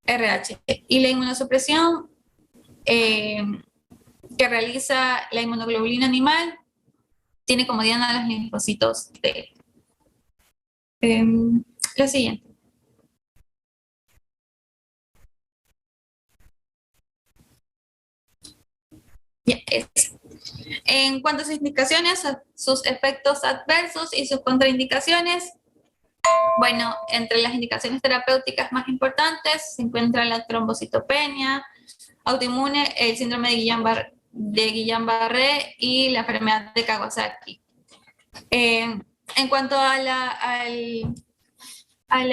RH. Y la inmunosupresión que realiza la inmunoglobulina animal tiene como diana los linfocitos T. La siguiente. Ya, es. En cuanto a sus indicaciones, sus efectos adversos y sus contraindicaciones, bueno, entre las indicaciones terapéuticas más importantes se encuentra la trombocitopenia, autoinmune, el síndrome de Guillain-Barré y la enfermedad de Kawasaki. En cuanto a la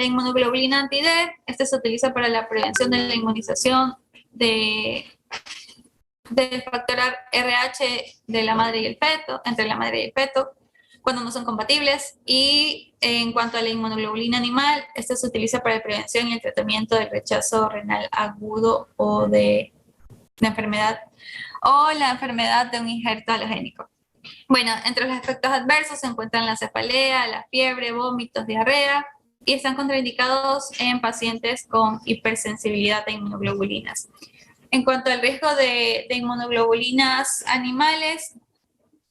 inmunoglobulina anti-D, este se utiliza para la prevención de la inmunización del factor RH de la madre y el feto, entre la madre y el feto, cuando no son compatibles. Y en cuanto a la inmunoglobulina animal, esta se utiliza para la prevención y el tratamiento del rechazo renal agudo o de la enfermedad o la enfermedad de un injerto halogénico. Bueno, entre los efectos adversos se encuentran la cefalea, la fiebre, vómitos, diarrea, y están contraindicados en pacientes con hipersensibilidad a inmunoglobulinas. En cuanto al riesgo de inmunoglobulinas animales,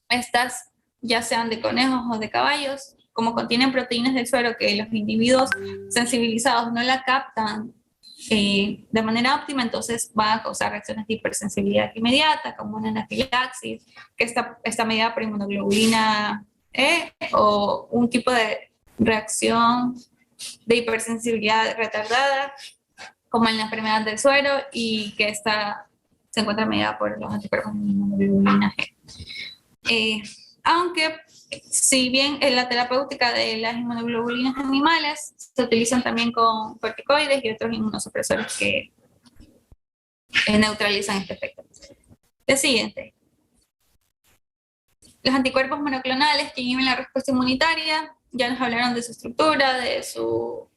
estas ya sean de conejos o de caballos, como contienen proteínas del suero que los individuos sensibilizados no la captan de manera óptima, entonces va a causar reacciones de hipersensibilidad inmediata, como una anafilaxis, que está medida por inmunoglobulina E, o un tipo de reacción de hipersensibilidad retardada, como en la enfermedad del suero, y que esta se encuentra medida por los anticuerpos de inmunoglobulina G. Aunque, si bien en la terapéutica de las inmunoglobulinas animales se utilizan también con corticoides y otros inmunosupresores que neutralizan este efecto. El siguiente. Los anticuerpos monoclonales que inhiben la respuesta inmunitaria, ya nos hablaron de su estructura, de su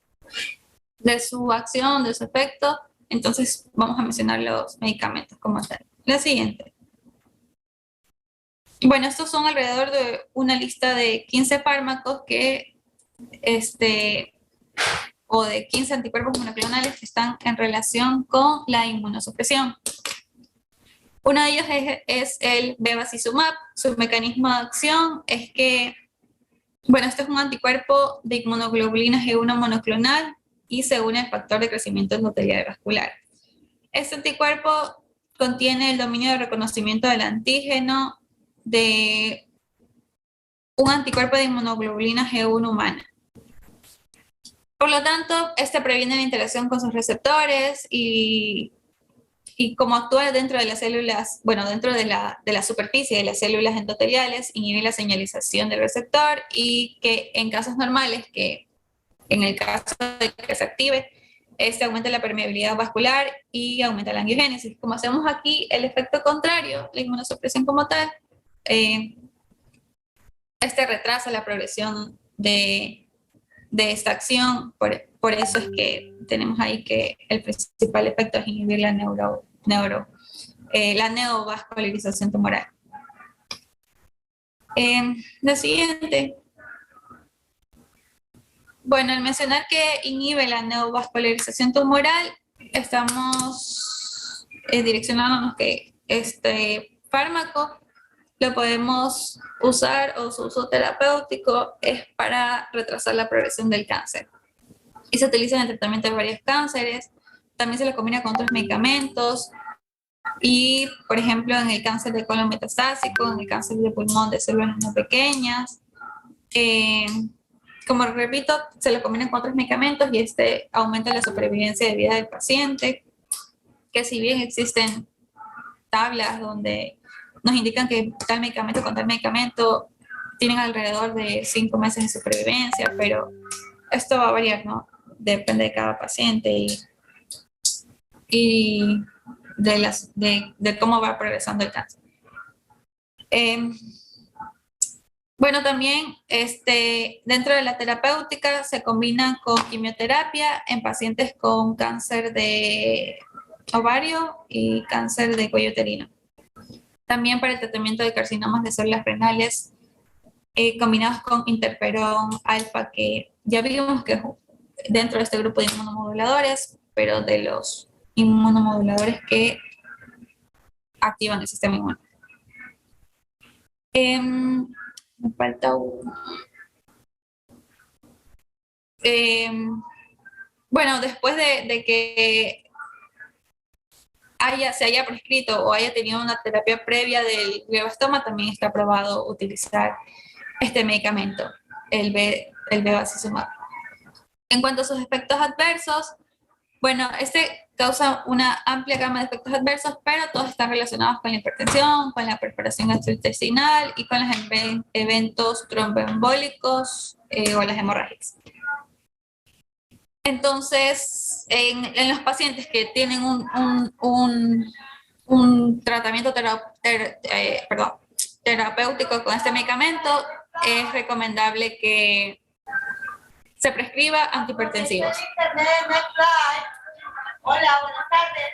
acción, de su efecto, entonces vamos a mencionar los medicamentos como tal. La siguiente. Bueno, estos son alrededor de una lista de 15 fármacos que, o de 15 anticuerpos monoclonales que están en relación con la inmunosupresión. Uno de ellos es el bevacizumab. Su mecanismo de acción es que, bueno, este es un anticuerpo de inmunoglobulina G1 monoclonal y se une al factor de crecimiento endotelial vascular. Este anticuerpo contiene el dominio de reconocimiento del antígeno de un anticuerpo de inmunoglobulina G1 humana. Por lo tanto, este previene la interacción con sus receptores y como actúa dentro de las células, bueno, dentro de la superficie de las células endoteliales, inhibe la señalización del receptor, y que en casos normales, que en el caso de que se active, este aumenta la permeabilidad vascular y aumenta la angiogénesis. Como hacemos aquí el efecto contrario, la inmunosupresión como tal, este retrasa la progresión de esta acción, por eso es que tenemos ahí que el principal efecto es inhibir la neovascularización tumoral. La siguiente. Bueno, al mencionar que inhibe la neovascularización tumoral, estamos direccionándonos que este fármaco lo podemos usar, o su uso terapéutico es para retrasar la progresión del cáncer. Y se utiliza en el tratamiento de varios cánceres. También se lo combina con otros medicamentos. Y, por ejemplo, en el cáncer de colon metastásico, en el cáncer de pulmón de células no pequeñas. Como repito, se lo combina con otros medicamentos y este aumenta la supervivencia de vida del paciente. Que si bien existen tablas donde nos indican que tal medicamento con tal medicamento tienen alrededor de 5 meses de supervivencia, pero esto va a variar, ¿no? Depende de cada paciente y de cómo va progresando el cáncer. Bueno, también dentro de la terapéutica se combina con quimioterapia en pacientes con cáncer de ovario y cáncer de cuello uterino. También para el tratamiento de carcinomas de células renales combinados con interferón alfa, que ya vimos que dentro de este grupo de inmunomoduladores pero de los inmunomoduladores que activan el sistema inmune. Me falta uno. Bueno, después de que se haya prescrito o haya tenido una terapia previa del glioblastoma, también está aprobado utilizar este medicamento, el bevacizumab. En cuanto a sus efectos adversos, bueno, este causa una amplia gama de efectos adversos, pero todos están relacionados con la hipertensión, con la perforación gastrointestinal y con los eventos tromboembólicos o las hemorragias. Entonces, en los pacientes que tienen un tratamiento terapéutico con este medicamento, es recomendable que se prescriba antihipertensivos. Hola, buenas tardes.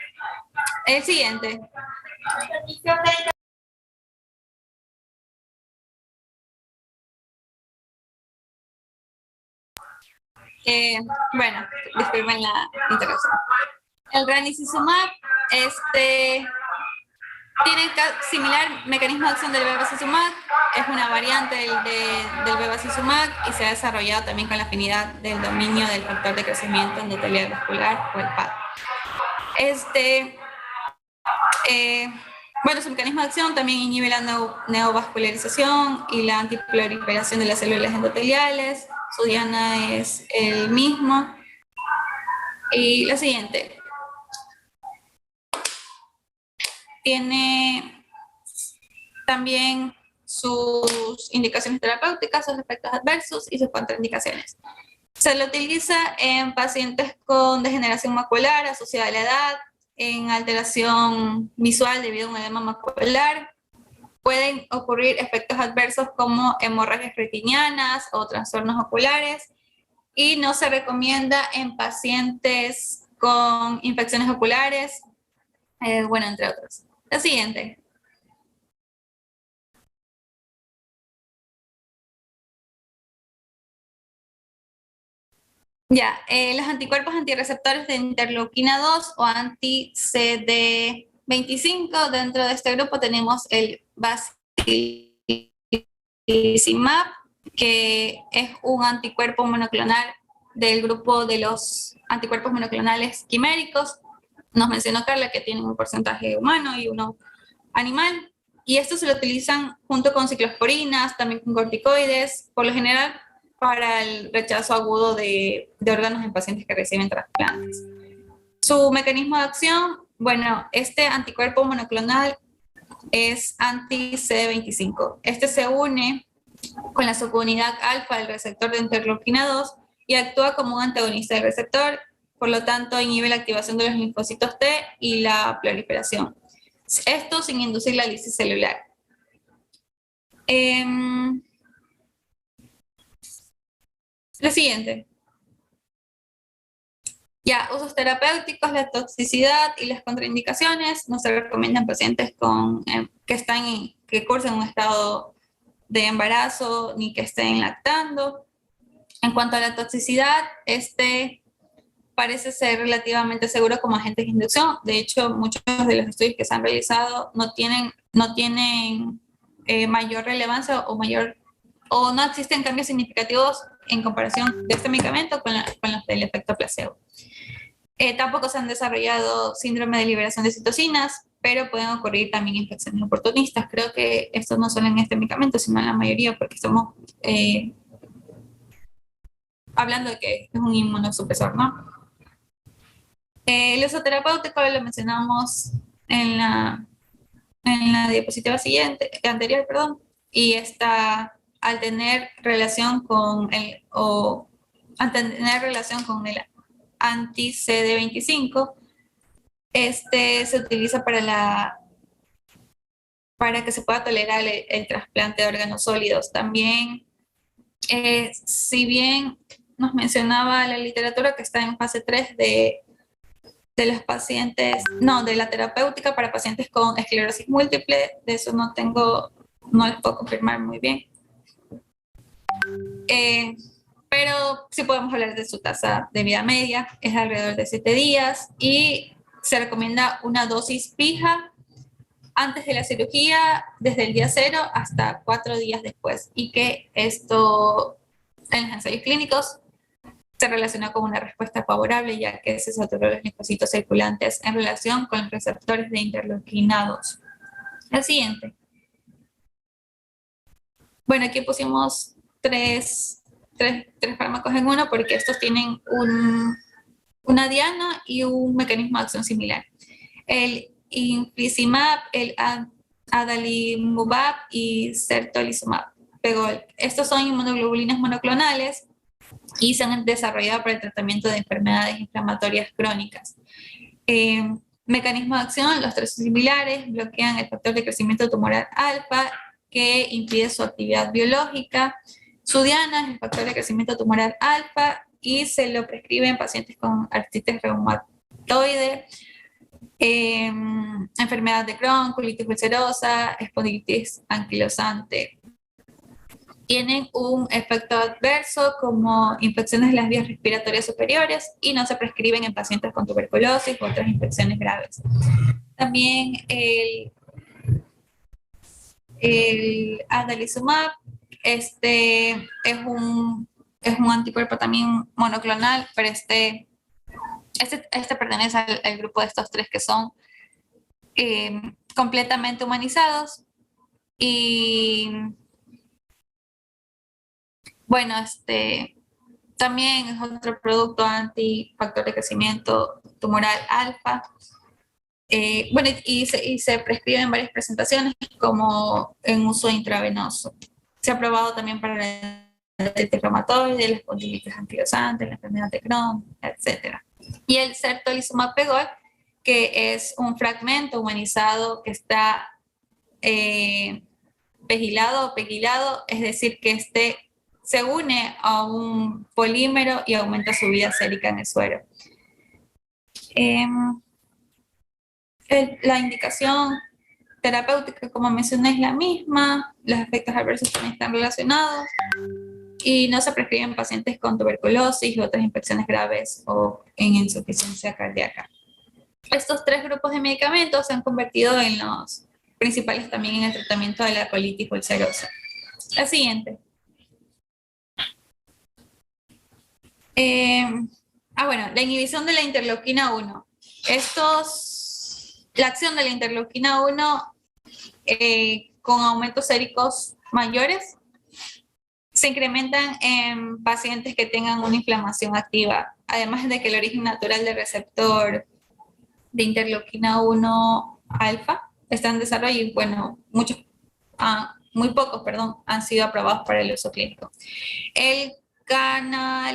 El siguiente. Bueno, disculpen la interrupción. El ranibizumab tiene similar mecanismo de acción del bevacizumab, es una variante del bevacizumab y se ha desarrollado también con la afinidad del dominio del factor de crecimiento endotelial vascular o el PAD. Bueno, su mecanismo de acción también inhibe la neovascularización y la antiproliferación de las células endoteliales. Su diana es el mismo. Y lo siguiente. Tiene también sus indicaciones terapéuticas, sus efectos adversos y sus contraindicaciones. Se lo utiliza en pacientes con degeneración macular asociada a la edad, en alteración visual debido a un edema macular. Pueden ocurrir efectos adversos como hemorragias retinianas o trastornos oculares y no se recomienda en pacientes con infecciones oculares, bueno, entre otros. La siguiente. Ya, los anticuerpos antirreceptores de interleuquina 2 o anti-CD25, dentro de este grupo tenemos el bacilizumab, que es un anticuerpo monoclonal del grupo de los anticuerpos monoclonales quiméricos. Nos mencionó Carla que tienen un porcentaje humano y uno animal, y estos se lo utilizan junto con ciclosporinas, también con corticoides, por lo general para el rechazo agudo de órganos en pacientes que reciben trasplantes. Su mecanismo de acción, bueno, este anticuerpo monoclonal es anti-CD25. Este se une con la subunidad alfa del receptor de interleuquina 2 y actúa como un antagonista del receptor, por lo tanto inhibe la activación de los linfocitos T y la proliferación. Esto sin inducir la lisis celular. Lo siguiente. Ya, usos terapéuticos, la toxicidad y las contraindicaciones. No se recomiendan pacientes que cursen un estado de embarazo ni que estén lactando. En cuanto a la toxicidad, parece ser relativamente seguro como agente de inducción. De hecho, muchos de los estudios que se han realizado no tienen mayor relevancia o no existen cambios significativos en comparación de este medicamento con los del efecto placebo. Tampoco se han desarrollado síndrome de liberación de citocinas, pero pueden ocurrir también infecciones oportunistas. Creo que esto no solo en este medicamento, sino en la mayoría, porque estamos hablando de que es un inmunosupresor, ¿no? El uso terapéutico lo mencionamos en la diapositiva anterior, y al tener relación con el anti-CD25, se utiliza para que se pueda tolerar el trasplante de órganos sólidos. También, si bien nos mencionaba la literatura que está en fase 3 de los pacientes, de la terapéutica para pacientes con esclerosis múltiple, de eso no les puedo confirmar muy bien. pero sí podemos hablar de su tasa de vida media, es alrededor de 7 días y se recomienda una dosis fija antes de la cirugía, desde el día 0 hasta 4 días después, y que esto en los ensayos clínicos se relaciona con una respuesta favorable, ya que se saturó los linfocitos circulantes en relación con los receptores de interleuquina 2. La siguiente. Bueno, aquí pusimos tres fármacos en uno porque estos tienen una diana y un mecanismo de acción similar. El infliximab, el adalimumab y certolizumab. Pegol. Estos son inmunoglobulinas monoclonales y se han desarrollado para el tratamiento de enfermedades inflamatorias crónicas. Mecanismo de acción, los tres son similares, bloquean el factor de crecimiento tumoral alfa que impide su actividad biológica. Su diana es el factor de crecimiento tumoral alfa y se lo prescribe en pacientes con artritis reumatoide, enfermedad de Crohn, colitis ulcerosa, espondilitis anquilosante. Tienen un efecto adverso como infecciones de las vías respiratorias superiores y no se prescriben en pacientes con tuberculosis u otras infecciones graves. También el adalimumab, este es un anticuerpo también monoclonal, pero este pertenece al grupo de estos tres que son completamente humanizados. Y bueno, también es otro producto antifactor de crecimiento tumoral alfa. Bueno, y se prescribe en varias presentaciones como en uso intravenoso. Se ha probado también para la artritis reumatoide, la espondilitis anquilosante, la enfermedad de Crohn, etc. Y el certolizumab pegol, que es un fragmento humanizado que está pegilado o pegilado, es decir, que se une a un polímero y aumenta su vida sérica en el suero. La indicación terapéutica, como mencioné, es la misma, los efectos adversos también están relacionados y no se prescriben pacientes con tuberculosis y otras infecciones graves o en insuficiencia cardíaca. Estos tres grupos de medicamentos se han convertido en los principales también en el tratamiento de la colitis ulcerosa. La siguiente. Bueno, la inhibición de la interleuquina 1. La acción de la interleuquina 1 con aumentos séricos mayores se incrementan en pacientes que tengan una inflamación activa, además de que el origen natural del receptor de interleuquina 1 alfa está en desarrollo y bueno, muy pocos, han sido aprobados para el uso clínico. El canakinumab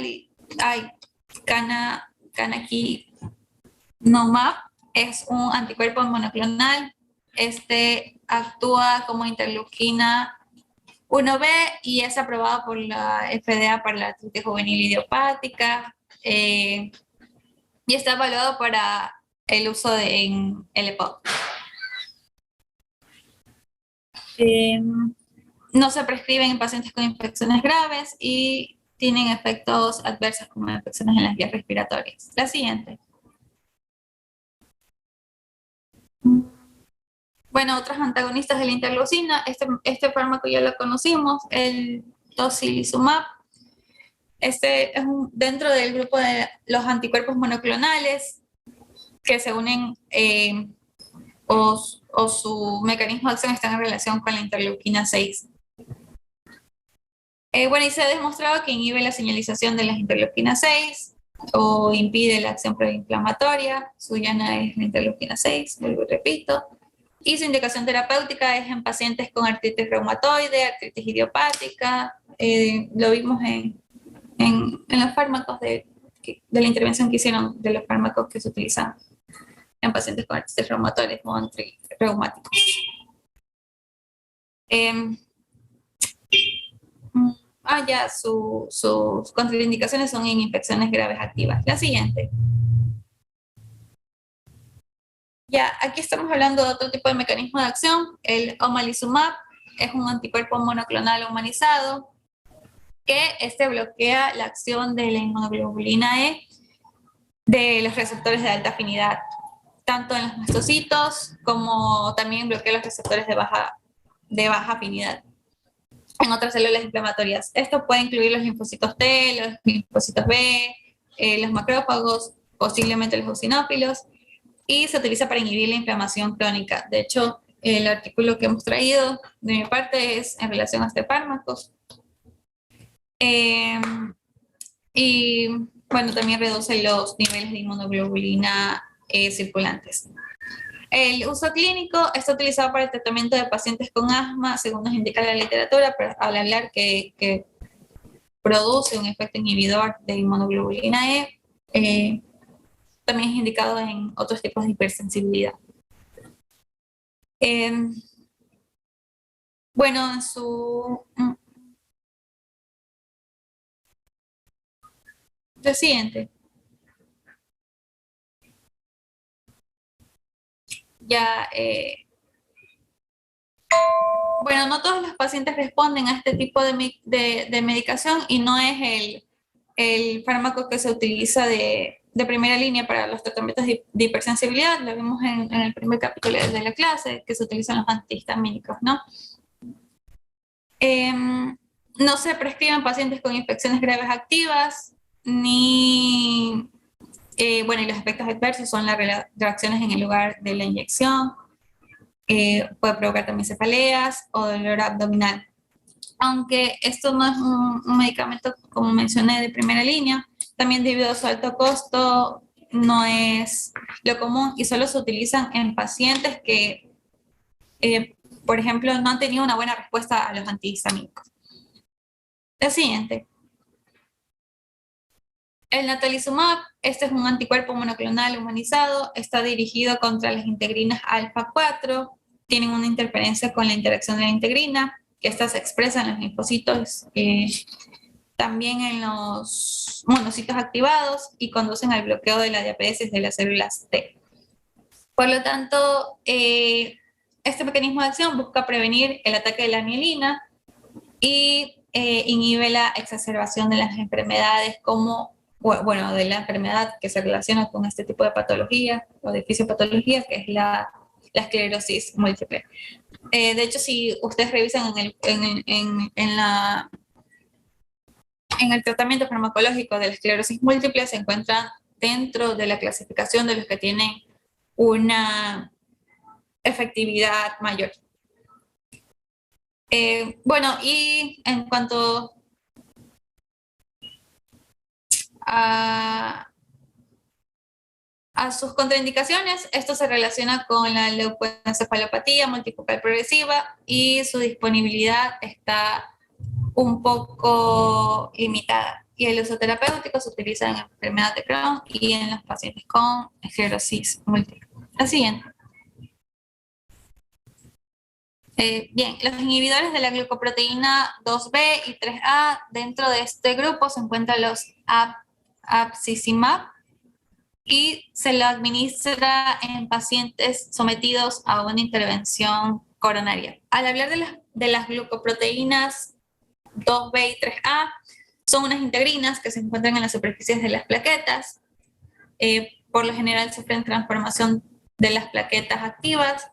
es un anticuerpo monoclonal. Actúa como interleuquina 1B y es aprobado por la FDA para la artritis juvenil idiopática y está evaluado para el uso en el EPOC. No se prescriben en pacientes con infecciones graves y tienen efectos adversos como infecciones en las vías respiratorias. La siguiente. Bueno, otros antagonistas de la interleucina, este fármaco ya lo conocimos, el tocilizumab. Es dentro del grupo de los anticuerpos monoclonales que se unen o su mecanismo de acción está en relación con la interleuquina 6. Bueno, y se ha demostrado que inhibe la señalización de las interleuquinas 6 o impide la acción proinflamatoria. Su diana es la interleuquina 6, vuelvo y repito. Y su indicación terapéutica es en pacientes con artritis reumatoide, artritis idiopática. Lo vimos en los fármacos de la intervención que hicieron de los fármacos que se utilizan en pacientes con artritis reumatoide o reumáticos. Sus contraindicaciones son en infecciones graves activas. La siguiente. Ya, aquí estamos hablando de otro tipo de mecanismo de acción. El omalizumab es un anticuerpo monoclonal humanizado. que este bloquea la acción de la inmunoglobulina E de los receptores de alta afinidad, tanto en los mastocitos como también bloquea los receptores de baja afinidad en otras células inflamatorias. Esto puede incluir los linfocitos T, los linfocitos B, los macrófagos, posiblemente los eosinófilos, y se utiliza para inhibir la inflamación crónica. De hecho, el artículo que hemos traído de mi parte es en relación a este fármaco. Y bueno, también reduce los niveles de inmunoglobulina circulantes. El uso clínico está utilizado para el tratamiento de pacientes con asma, según nos indica la literatura, pero al hablar que produce un efecto inhibidor de inmunoglobulina E, también es indicado en otros tipos de hipersensibilidad. Bueno, en su lo siguiente. Ya, bueno, no todos los pacientes responden a este tipo de medicación y no es el fármaco que se utiliza de primera línea para los tratamientos de hipersensibilidad. Lo vimos en el primer capítulo de la clase, que se utilizan los antihistamínicos, ¿no? No se prescriben pacientes con infecciones graves activas, ni, bueno, y los efectos adversos son las reacciones en el lugar de la inyección, puede provocar también cefaleas o dolor abdominal. Aunque esto no es un medicamento, como mencioné, de primera línea, también debido a su alto costo no es lo común y solo se utilizan en pacientes que, por ejemplo, no han tenido una buena respuesta a los antihistamínicos. La siguiente. El natalizumab, este es un anticuerpo monoclonal humanizado, está dirigido contra las integrinas alfa 4, tienen una interferencia con la interacción de la integrina, que esta se expresa en los linfocitos, también en los monocitos activados y conducen al bloqueo de la diapéresis de las células T. Por lo tanto, este mecanismo de acción busca prevenir el ataque de la mielina y inhibe la exacerbación de las enfermedades como, bueno, de la enfermedad que se relaciona con este tipo de patología o de fisiopatología, que es la esclerosis múltiple. De hecho, si ustedes revisan en el tratamiento farmacológico de la esclerosis múltiple, se encuentran dentro de la clasificación de los que tienen una efectividad mayor. Bueno, y en cuanto a sus contraindicaciones, esto se relaciona con la leucoencefalopatía multifocal progresiva y su disponibilidad está un poco limitada. Y el uso terapéutico se utiliza en enfermedad de Crohn y en los pacientes con esclerosis múltiple. La siguiente. Bien, los inhibidores de la glucoproteína 2B y 3A, dentro de este grupo se encuentran los apsizimab y se lo administra en pacientes sometidos a una intervención coronaria. Al hablar de las glucoproteínas 2B y 3A, son unas integrinas que se encuentran en las superficies de las plaquetas. Por lo general sufren transformación de las plaquetas activas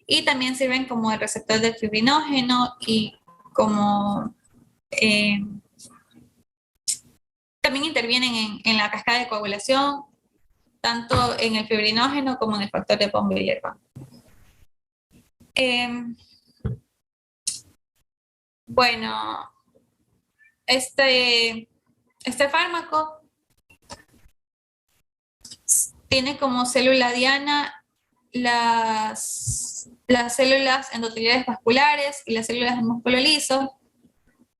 y también sirven como el receptor del fibrinógeno y como también intervienen en la cascada de coagulación, tanto en el fibrinógeno como en el factor de von Willebrand. Bueno, este fármaco tiene como célula diana las células endoteliales vasculares y las células de músculo liso.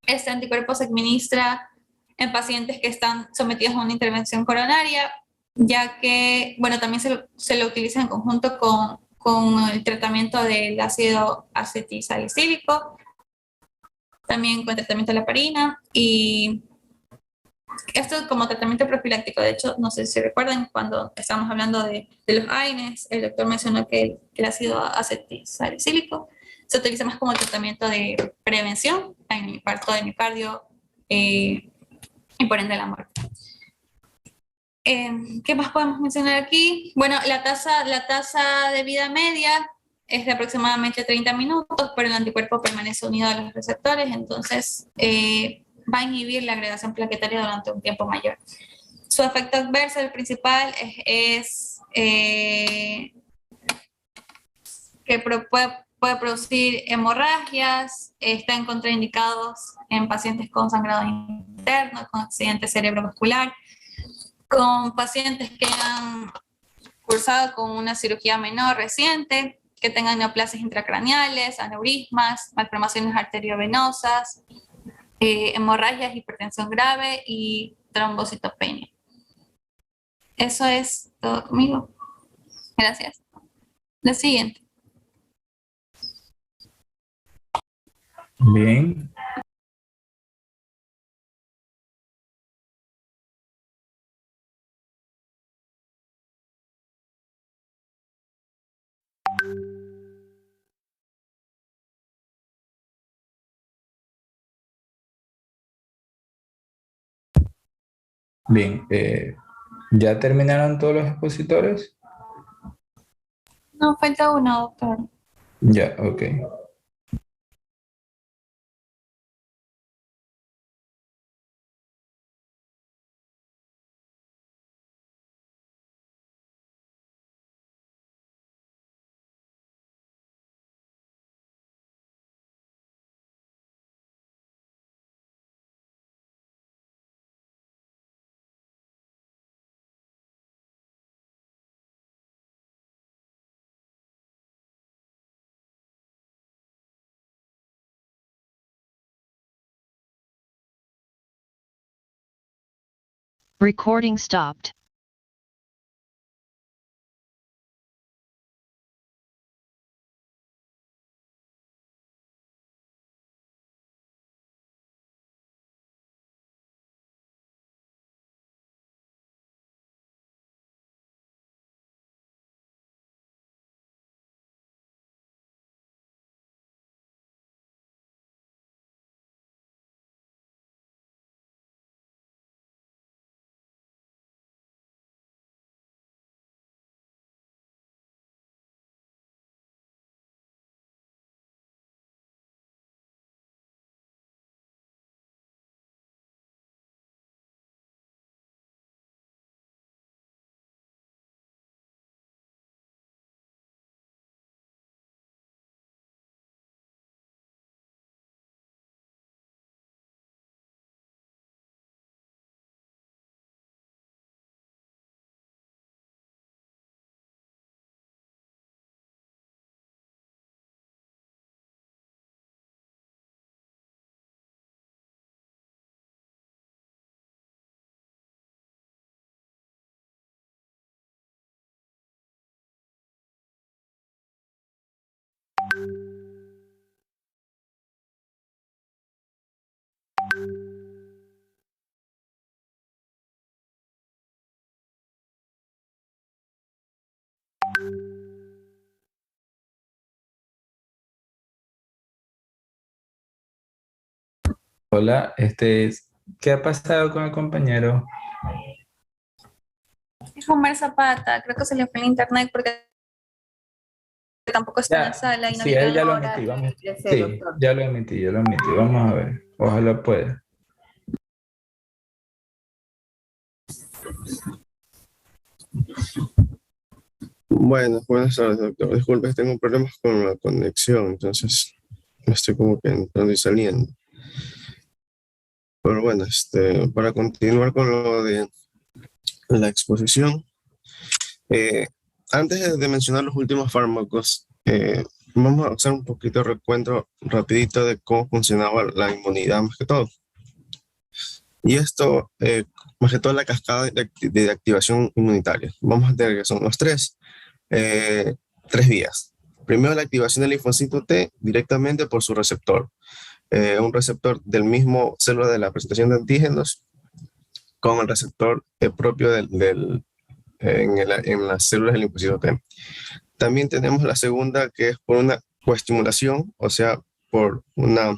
Este anticuerpo se administra en pacientes que están sometidos a una intervención coronaria, ya que, bueno, también se lo utiliza en conjunto con el tratamiento del ácido acetilsalicílico, también con tratamiento de la heparina, y esto como tratamiento profiláctico. De hecho, no sé si recuerdan, cuando estábamos hablando de los AINES, el doctor mencionó que el ácido acetilsalicílico se utiliza más como tratamiento de prevención en infarto de miocardio, y por ende la muerte. ¿Qué más podemos mencionar aquí? Bueno, la tasa de vida media es de aproximadamente 30 minutos, pero el anticuerpo permanece unido a los receptores, entonces va a inhibir la agregación plaquetaria durante un tiempo mayor. Su efecto adverso, el principal, es que puede producir hemorragias, están contraindicados en pacientes con sangrado interno, con accidente cerebrovascular, con pacientes que han cursado con una cirugía menor reciente, que tengan neoplasias intracraneales, aneurismas, malformaciones arteriovenosas, hemorragias, hipertensión grave y trombocitopenia. Eso es todo conmigo. Gracias. La siguiente. Bien. Bien, ¿ya terminaron todos los expositores? No, falta uno, doctor. Ya, ok. Recording stopped. Hola, ¿qué ha pasado con el compañero? Es Omar Zapata, creo que se le fue el internet porque tampoco está en la Ya, sala y no sí, viene él ya lo ahora. emití, vamos. Sí, ya lo emití, vamos a ver. Ojalá pueda. Bueno, buenas tardes, doctor. Disculpe, tengo problemas con la conexión, entonces estoy como que entrando y saliendo. Pero bueno, para continuar con lo de la exposición, eh, antes de mencionar los últimos fármacos, vamos a hacer un poquito de recuento rapidito de cómo funcionaba la inmunidad más que todo. Y esto, más que todo la cascada de activación inmunitaria. Vamos a tener que son los tres vías. Primero, la activación del linfocito T directamente por su receptor. Un receptor del mismo célula de la presentación de antígenos con el receptor propio en las células del linfocito T. También tenemos la segunda, que es por una coestimulación, o sea, por una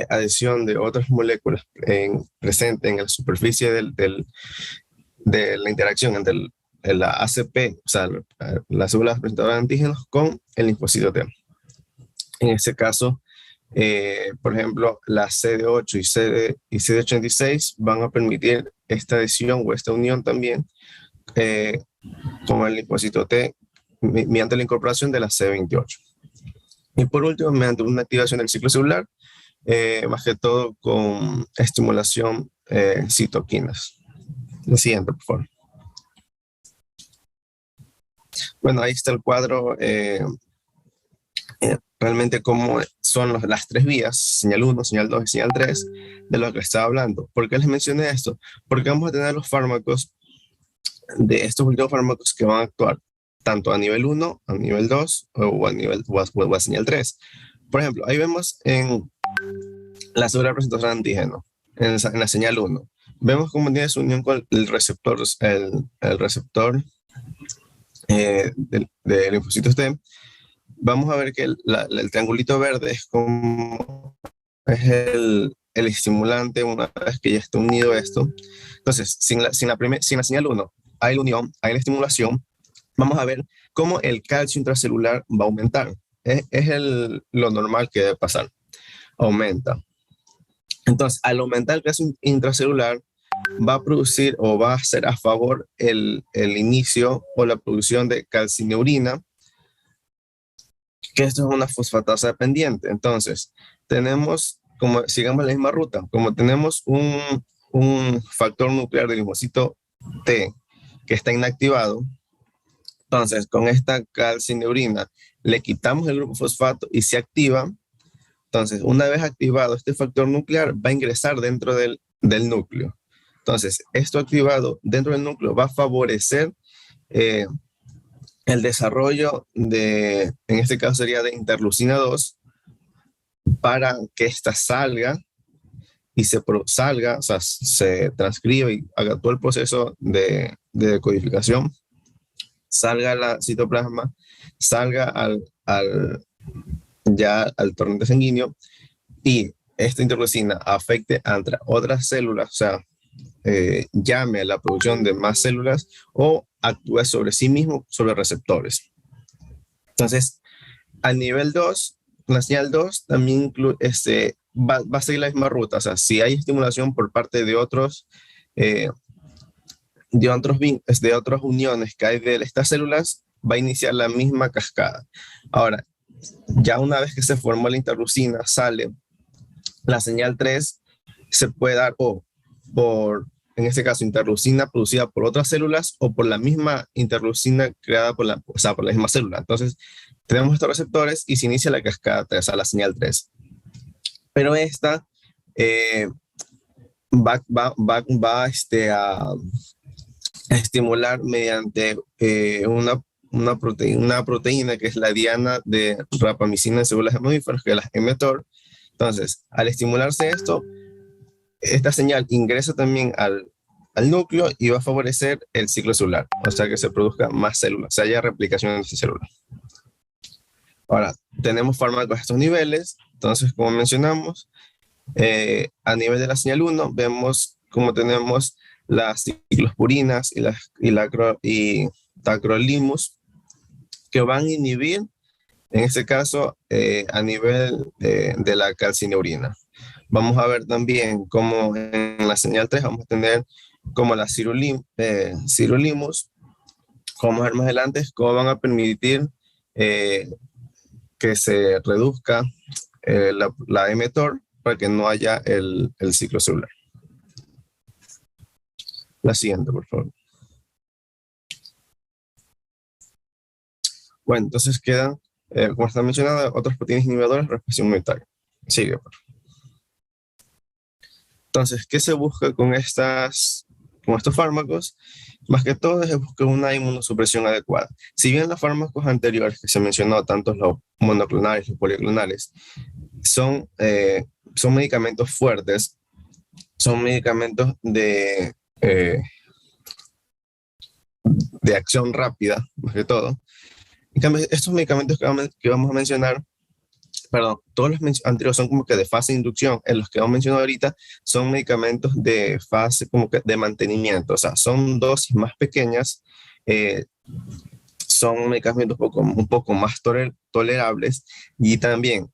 adhesión de otras moléculas presentes en la superficie de la interacción entre la ACP, o sea, las células presentadoras de antígenos con el linfocito T. En este caso, por ejemplo, la CD8 y CD86 van a permitir esta adhesión o esta unión también con el linfocito T mediante la incorporación de la CD28. Y por último, mediante una activación del ciclo celular, más que todo con estimulación citoquinas. La siguiente, por favor. Bueno, ahí está el cuadro, realmente cómo son las tres vías, señal 1, señal 2 y señal 3, de lo que estaba hablando. ¿Por qué les mencioné esto? Porque vamos a tener los fármacos, de estos últimos fármacos que van a actuar tanto a nivel 1, a nivel 2 o a señal 3. Por ejemplo, ahí vemos en la célula representación de antígeno, en la señal 1. Vemos cómo tiene su unión con el receptor, el receptor del linfocito T. Vamos a ver que el triangulito verde es como el estimulante una vez que ya está unido esto. Entonces, sin la señal 1 hay la unión, hay la estimulación. Vamos a ver cómo el calcio intracelular va a aumentar. Es lo normal que debe pasar. Aumenta. Entonces, al aumentar el calcio intracelular, va a producir o va a hacer a favor el inicio o la producción de calcineurina, que esto es una fosfatasa dependiente. Entonces, tenemos, como sigamos la misma ruta, como tenemos un factor nuclear del linfocito T que está inactivado, entonces con esta calcineurina le quitamos el grupo fosfato y se activa. Entonces, una vez activado este factor nuclear, va a ingresar dentro del núcleo. Entonces, esto activado dentro del núcleo va a favorecer el desarrollo en este caso sería de interleucina 2, para que ésta salga y salga, o sea, se transcriba y haga todo el proceso de decodificación, salga la citoplasma, salga al torrente sanguíneo y esta interleucina afecte a otras células, o sea, llame a la producción de más células o actúe sobre sí mismo, sobre receptores. Entonces, a nivel 2, la señal 2 también va a seguir la misma ruta. O sea, si hay estimulación por parte de otras uniones que hay de estas células, va a iniciar la misma cascada. Ahora, ya una vez que se formó la interleucina, sale la señal 3, se puede dar en este caso, interleucina producida por otras células o por la misma interleucina creada por la misma célula. Entonces, tenemos estos receptores y se inicia la cascada 3, o sea, la señal 3. Pero esta va a estimular mediante una proteína que es la diana de rapamicina en células de mamíferos, que es la mTOR. Entonces, al estimularse esto, esta señal ingresa también al núcleo y va a favorecer el ciclo celular, o sea que se produzca más células, se haya replicación en esta célula. Ahora, tenemos fármacos a estos niveles. Entonces, como mencionamos, a nivel de la señal 1, vemos cómo tenemos las ciclosporinas y tacrolimus, que van a inhibir, en este caso, a nivel de la calcineurina. Vamos a ver también cómo en la señal 3 vamos a tener como la sirolimus, como ver más adelante, cómo van a permitir que se reduzca la mTOR para que no haya el ciclo celular. La siguiente, por favor. Bueno, entonces quedan, como está mencionado, otras proteínas inhibidoras de respuesta inmunitaria. Sigue, por favor. Entonces, ¿qué se busca con estos fármacos? Más que todo es buscar una inmunosupresión adecuada. Si bien los fármacos anteriores que se mencionó, tanto los monoclonales y los policlonales, son medicamentos fuertes, son medicamentos de acción rápida, más que todo. En cambio, estos medicamentos que vamos a mencionar perdón, todos los anteriores son como que de fase de inducción. En los que hemos mencionado ahorita son medicamentos de fase como que de mantenimiento, o sea, son dosis más pequeñas, eh, son medicamentos un poco más tolerables, y también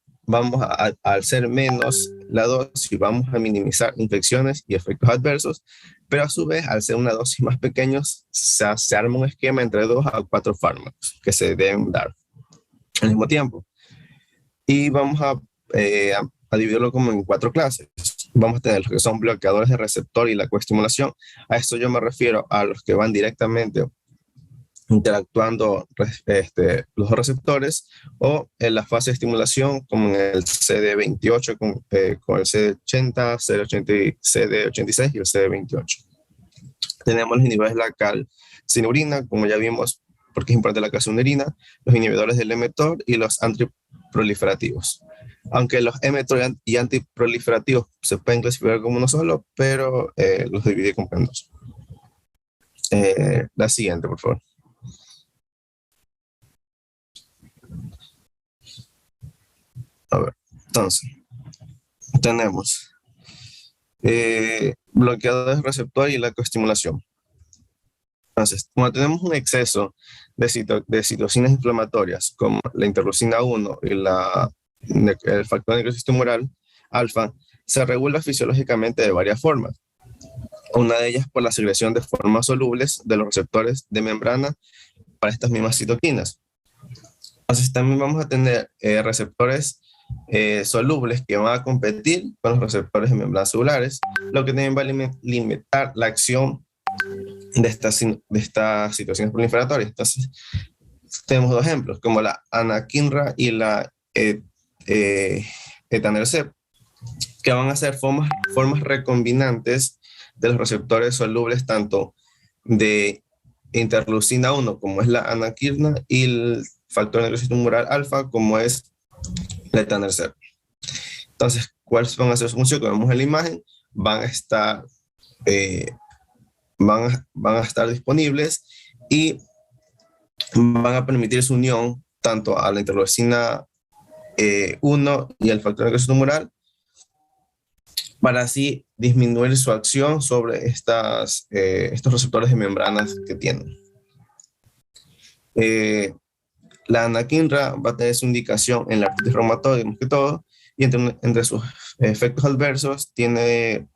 al ser menos la dosis, vamos a minimizar infecciones y efectos adversos, pero a su vez, al ser una dosis más pequeña, se arma un esquema entre 2 a 4 fármacos que se deben dar al mismo tiempo. Y vamos a dividirlo como en 4 clases. Vamos a tener los que son bloqueadores de receptor y la coestimulación. A esto yo me refiero a los que van directamente interactuando los receptores, o en la fase de estimulación como en el CD28 con el CD80, CD80, CD86 y el CD28. Tenemos los inhibidores de la calcinurina, como ya vimos, porque es importante la calcinurina, los inhibidores del mTOR y los antiproliferativos. Aunque los mTOR y antiproliferativos se pueden clasificar como uno solo, pero los dividí como en 2. La siguiente, por favor. A ver, entonces, tenemos bloqueadores de receptor y la coestimulación. Entonces, cuando tenemos un exceso de citocinas inflamatorias, como la interleucina 1 y el factor de necrosis tumoral alfa, se regula fisiológicamente de varias formas. Una de ellas por la secreción de formas solubles de los receptores de membrana para estas mismas citoquinas. Entonces, también vamos a tener receptores solubles que van a competir con los receptores de membranas celulares, lo que también va a limitar la acción de estas situaciones proliferatorias. Entonces, tenemos 2 ejemplos, como la anakinra y la etanercept, que van a ser formas recombinantes de los receptores solubles tanto de interleucina 1, como es la anakinra, y el factor de necrosis tumoral alfa, como es la etanercept. Entonces, ¿cuáles van a ser su función? Como vemos en la imagen, van a estar disponibles y van a permitir su unión tanto a la interleucina 1 y al factor de necrosis tumoral, para así disminuir su acción sobre estos receptores de membranas que tienen. La anakinra va a tener su indicación en la artritis reumatoide, más que todo, y entre sus efectos adversos tiene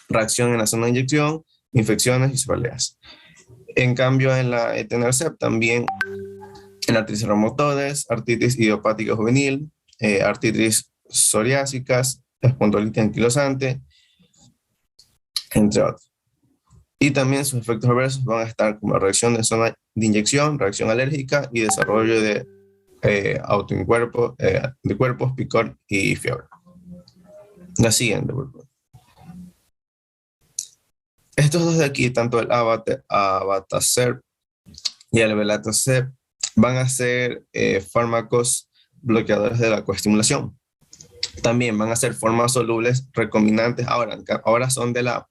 reacción en la zona de inyección, infecciones y cefaleas. En cambio, en la etanercept también en artritis reumatoides, artritis idiopática juvenil, artritis psoriásicas, espondilitis anquilosante, entre otros. Y también sus efectos adversos van a estar como reacción de zona de inyección, reacción alérgica y desarrollo de anticuerpos, picor y fiebre. La siguiente, por favor. Estos 2 de aquí, tanto el abatacept y el belatacept, van a ser fármacos bloqueadores de la coestimulación. También van a ser formas solubles recombinantes. Ahora son de la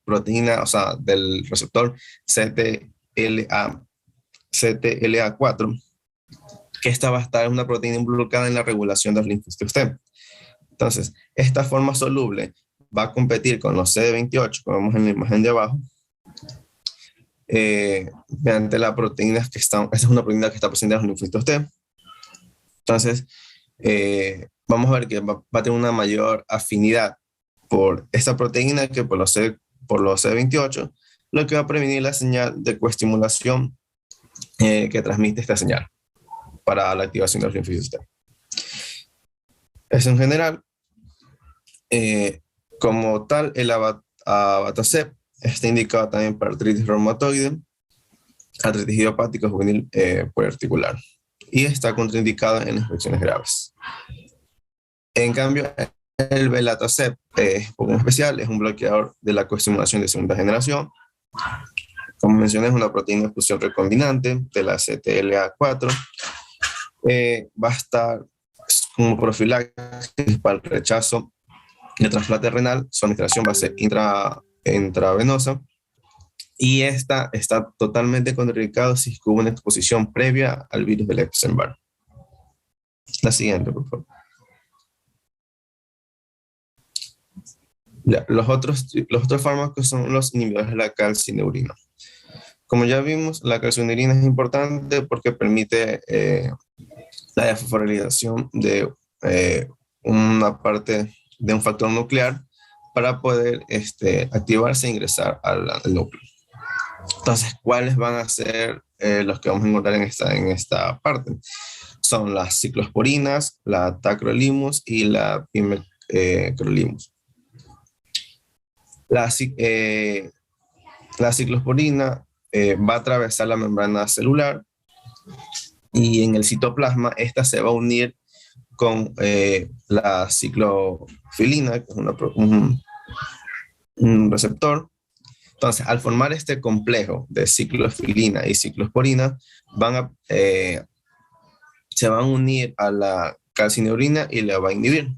proteína, o sea, del receptor CTLA4, que esta va a estar en una proteína involucrada en la regulación de los linfocitos T. Entonces, esta forma soluble va a competir con los CD28, como vemos en la imagen de abajo, mediante las proteínas que están, esta es una proteína que está presente en los linfocitos T. Entonces, vamos a ver que va a tener una mayor afinidad por esta proteína que por los CD28, lo que va a prevenir la señal de coestimulación que transmite esta señal para la activación de los linfocitos T. Eso en general. Como tal, el abatacept está indicado también para artritis reumatoide, artritis idiopática juvenil poliarticular, y está contraindicado en infecciones graves. En cambio, el belatacept es un poco especial, es un bloqueador de la coestimulación de segunda generación. Como mencioné, es una proteína de exclusión recombinante de la CTLA4. Va a estar como profilaxis para el rechazo de trasplante renal. Su administración va a ser intravenosa, y esta está totalmente contraindicado si hubo una exposición previa al virus del Epstein-Barr. La siguiente, por favor. Ya, los otros fármacos son los inhibidores de la calcineurina. Como ya vimos, la calcineurina es importante porque permite la desfosforilación de una parte de un factor nuclear para poder activarse e ingresar al núcleo. Entonces, ¿cuáles van a ser los que vamos a encontrar en esta parte? Son las ciclosporinas, la tacrolimus y la pimecrolimus. La ciclosporina va a atravesar la membrana celular y en el citoplasma esta se va a unir con la ciclofilina, que es un receptor. Entonces, al formar este complejo de ciclofilina y ciclosporina, se van a unir a la calcineurina y la va a inhibir.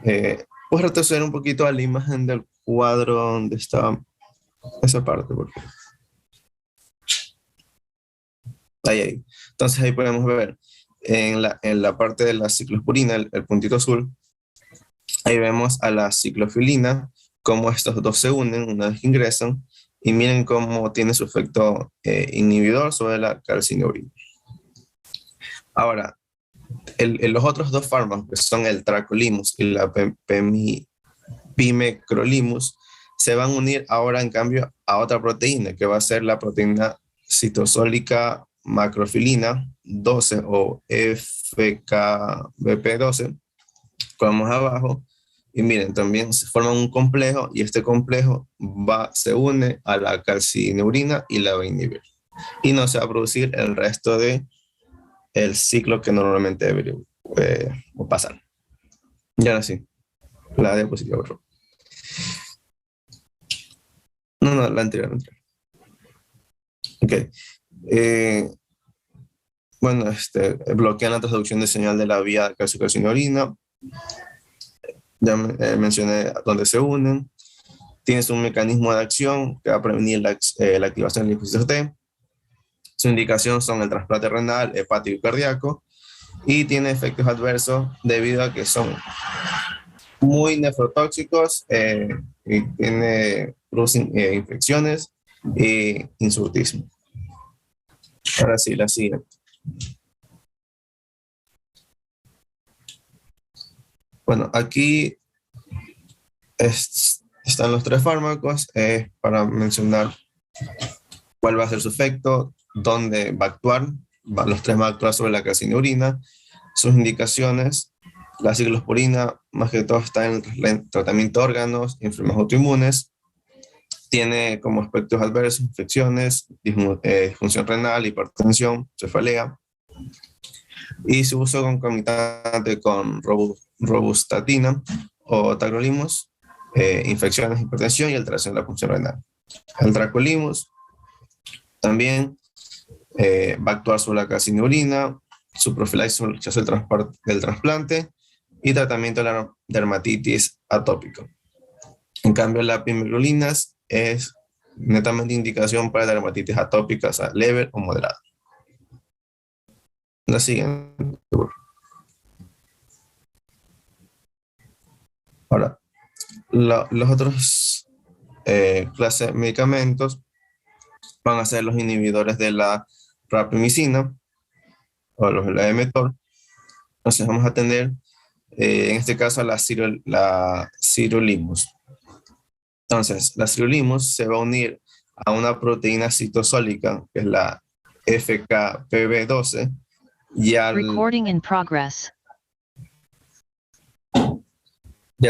Puedes retroceder un poquito a la imagen del cuadro donde está esa parte, por favor. Ahí. Entonces ahí podemos ver en la parte de la ciclosporina, el puntito azul, ahí vemos a la ciclofilina, cómo estos dos se unen una vez que ingresan, y miren cómo tiene su efecto inhibidor sobre la calcineurina. Ahora, los otros dos fármacos, que son el tacrolimus y la pimecrolimus, se van a unir ahora en cambio a otra proteína, que va a ser la proteína citosólica macrofilina 12 o FKBP12, como vemos abajo, y miren, también se forman un complejo, y este complejo se une a la calcineurina y la va a inhibir. Y no se va a producir el resto del ciclo que normalmente debería pasar. Y ahora sí, la diapositiva, por favor. No, la anterior. Ok. Bueno, bloquean la transducción de señal de la vía calciocalcineurina. Ya mencioné dónde se unen. Tienes un mecanismo de acción que va a prevenir la activación del linfocitos T. Su indicación son el trasplante renal, hepático y cardíaco. Y tiene efectos adversos debido a que son muy nefrotóxicos y producen infecciones e insurtismo. Ahora sí, la siguiente. Bueno, aquí están los tres fármacos para mencionar cuál va a ser su efecto, dónde va a actuar. Los tres van a actuar sobre la calcineurina, sus indicaciones. La ciclosporina, más que todo, está en el tratamiento de órganos, enfermedades autoinmunes. Tiene como aspectos adversos infecciones, disfunción renal, hipertensión, cefalea. Y su uso concomitante con robustatina o tacrolimus, infecciones, hipertensión y alteración de la función renal. El tacrolimus también va a actuar sobre la calcineurina, su profilaxis sobre el rechazo del trasplante y tratamiento de la dermatitis atópica. En cambio, la pimecrolina es netamente indicación para dermatitis atópica, o sea, leve o moderada. La siguiente. Ahora, los otros clases de medicamentos van a ser los inhibidores de la rapamicina o los de la mTOR. Entonces vamos a tener en este caso la sirolimus. Entonces la sirolimus se va a unir a una proteína citosólica que es la FKBP12 y al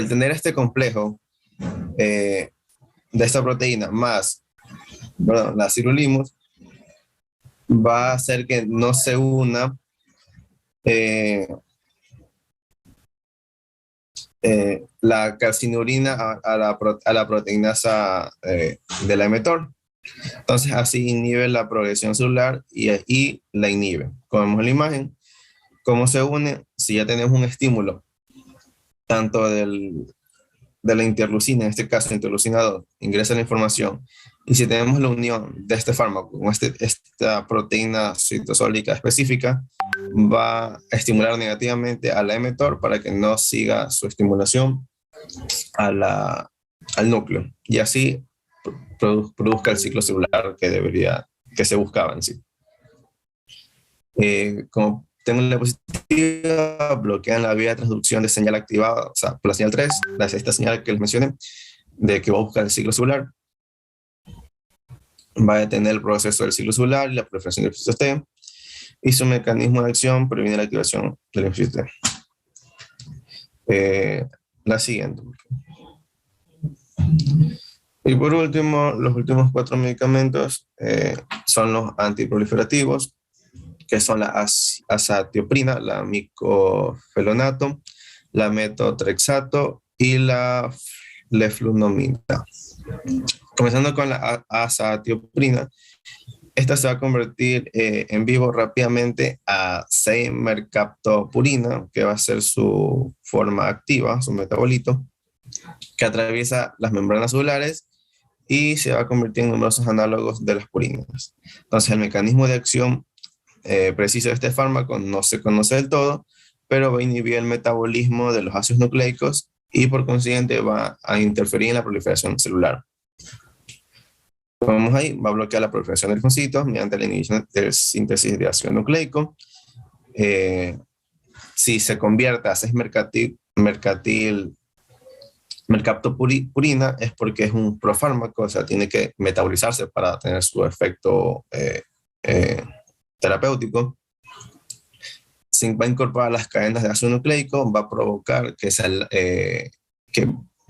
tener este complejo de esta proteína más la sirolimus, va a hacer que no se una la calcineurina a la proteinasa de la mTOR. Entonces así inhibe la progresión celular y la inhibe. Como vemos en la imagen, cómo se une. Si ya tenemos un estímulo tanto de la interleucina, en este caso interleucina 2, ingresa la información, y si tenemos la unión de este fármaco con esta proteína citosólica específica, va a estimular negativamente a la mTOR para que no siga su estimulación al núcleo y así produzca el ciclo celular que se buscaba en sí. Como tengo la diapositiva, bloquean la vía de transducción de señal activada, o sea, por la señal 3, esta señal que les mencioné, de que va a buscar el ciclo celular, va a detener el proceso del ciclo celular y la proliferación del linfocitos T, y su mecanismo de acción previene la activación del linfocitos T. La siguiente. Y por último, los últimos 4 medicamentos son los antiproliferativos, que son la azatioprina, la micofelonato, la metotrexato y la leflunomida. Comenzando con la azatioprina, esta se va a convertir en vivo rápidamente a 6-mercaptopurina, que va a ser su forma activa, su metabolito, que atraviesa las membranas celulares y se va a convertir en numerosos análogos de las purinas. Entonces, el mecanismo de acción preciso de este fármaco no se conoce del todo, pero va a inhibir el metabolismo de los ácidos nucleicos y por consiguiente va a interferir en la proliferación celular. Como vemos ahí, va a bloquear la proliferación de linfocitos mediante la inhibición de síntesis de ácido nucleico. Si se convierte a 6-mercaptopurina es porque es un profármaco, o sea, tiene que metabolizarse para tener su efecto terapéutico. Se va a incorporar las cadenas de ácido nucleico, va a provocar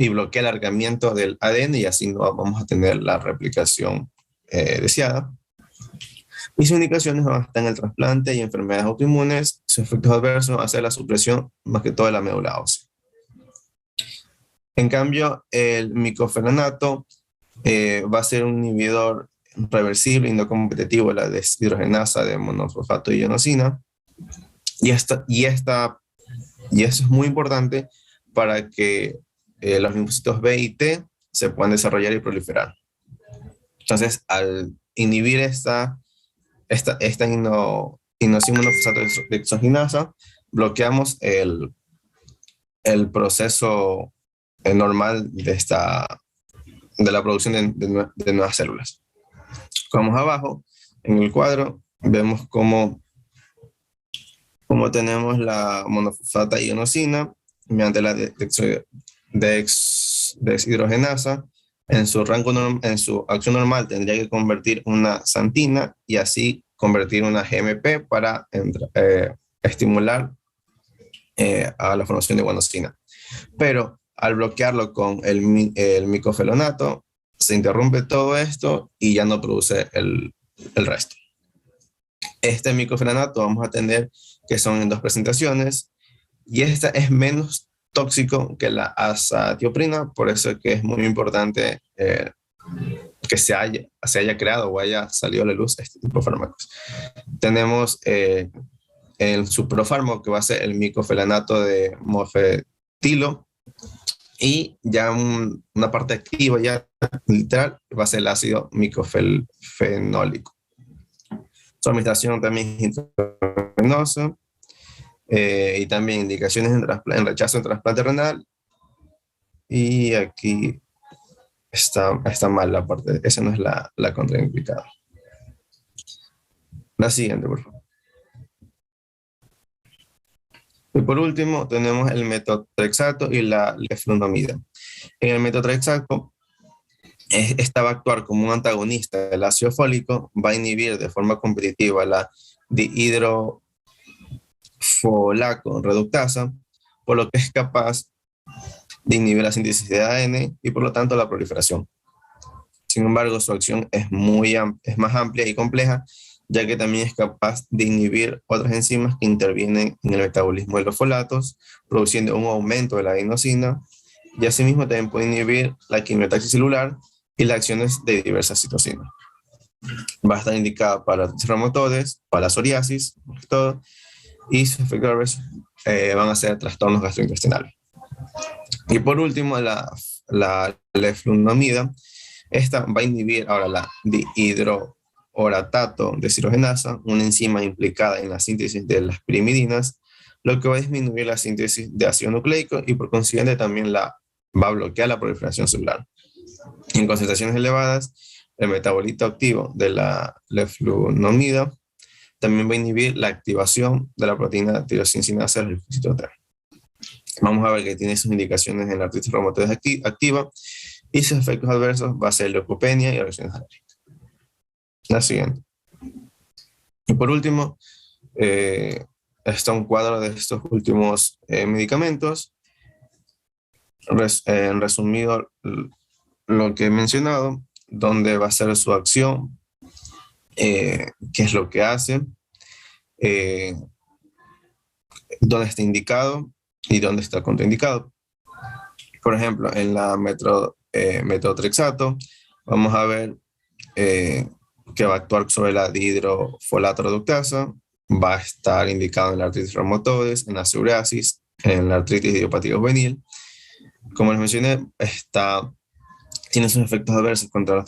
y bloquea el alargamiento del ADN y así no vamos a tener la replicación deseada. Y sus indicaciones van a estar en el trasplante y enfermedades autoinmunes. Sus efectos adversos van a ser la supresión más que todo de la médula ósea. En cambio, el micofenonato va a ser un inhibidor reversible y no competitivo de la deshidrogenasa de monofosfato y inosina. Y eso es muy importante para que los linfocitos B y T se puedan desarrollar y proliferar. Entonces, al inhibir esta inosina monofosfato de exogenasa, bloqueamos el proceso normal de la producción de nuevas células. Como vemos abajo, en el cuadro, vemos cómo tenemos la monofosfata inosina mediante la deshidrogenasa. En su acción normal tendría que convertir una xantina y así convertir una GMP para estimular a la formación de guanosina. Pero al bloquearlo con el micofelonato, se interrumpe todo esto y ya no produce el resto. Este micofelonato vamos a tener que son en 2 presentaciones y esta es menos tóxico que la azatioprina, por eso es que es muy importante que se haya creado o haya salido a la luz este tipo de fármacos. Tenemos el suprofármaco que va a ser el micofelonato de mofetilo y ya una parte activa ya literal va a ser el ácido micofenólico. Su administración también es intravenosa y también indicaciones en rechazo en trasplante renal. Y aquí está mal la parte, esa no es la contraindicada. La siguiente, por favor. Y por último tenemos el metotrexato y la leflunomida. En el metotrexato, esta va a actuar como un antagonista del ácido fólico, va a inhibir de forma competitiva la dihidrofolaco reductasa, por lo que es capaz de inhibir la síntesis de ADN y por lo tanto la proliferación. Sin embargo, su acción es más amplia y compleja, ya que también es capaz de inhibir otras enzimas que intervienen en el metabolismo de los folatos, produciendo un aumento de la adenosina, y asimismo también puede inhibir la quimiotaxis celular y las acciones de diversas citocinas. Va a estar indicada para artritis reumatoides, para la psoriasis, todo, y sus efectos adversos van a ser trastornos gastrointestinales. Y por último, la leflunomida, esta va a inhibir ahora la oratato deshidrogenasa, una enzima implicada en la síntesis de las pirimidinas, lo que va a disminuir la síntesis de ácido nucleico y por consiguiente también va a bloquear la proliferación celular. En concentraciones elevadas, el metabolito activo de la leflunomida también va a inhibir la activación de la proteína tirosineasa del linfocito T. Vamos a ver que tiene sus indicaciones en la artritis reumatoide activa y sus efectos adversos va a ser leucopenia y reacciones alérgicas. La siguiente. Y por último, está un cuadro de estos últimos medicamentos. En resumido, lo que he mencionado, dónde va a ser su acción, qué es lo que hace, dónde está indicado y dónde está contraindicado. Por ejemplo, en la metotrexato, vamos a ver que va a actuar sobre la dihidrofolato reductasa, va a estar indicado en la artritis reumatoide, en la psoriasis, en la artritis idiopática juvenil. Como les mencioné, tiene sus efectos adversos contra los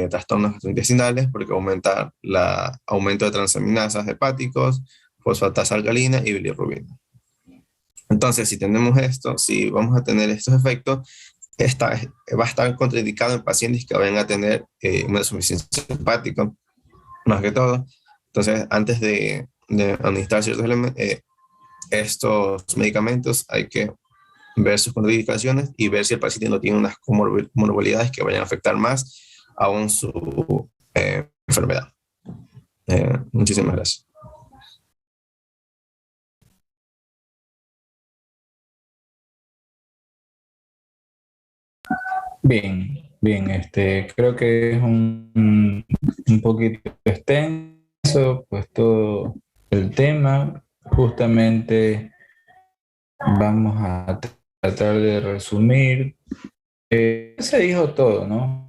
trastornos gastrointestinales porque aumenta aumento de transaminasas hepáticos, fosfatasa alcalina y bilirrubina. Entonces, si tenemos esto, si vamos a tener estos efectos, va a estar contraindicado en pacientes que vayan a tener una insuficiencia hepática, más que todo. Entonces, antes de administrar estos medicamentos, hay que ver sus contraindicaciones y ver si el paciente no tiene unas comorbilidades que vayan a afectar más aún su enfermedad. Muchísimas gracias. Bien, creo que es un poquito extenso, pues todo el tema. Justamente vamos a tratar de resumir. Se dijo todo, ¿no?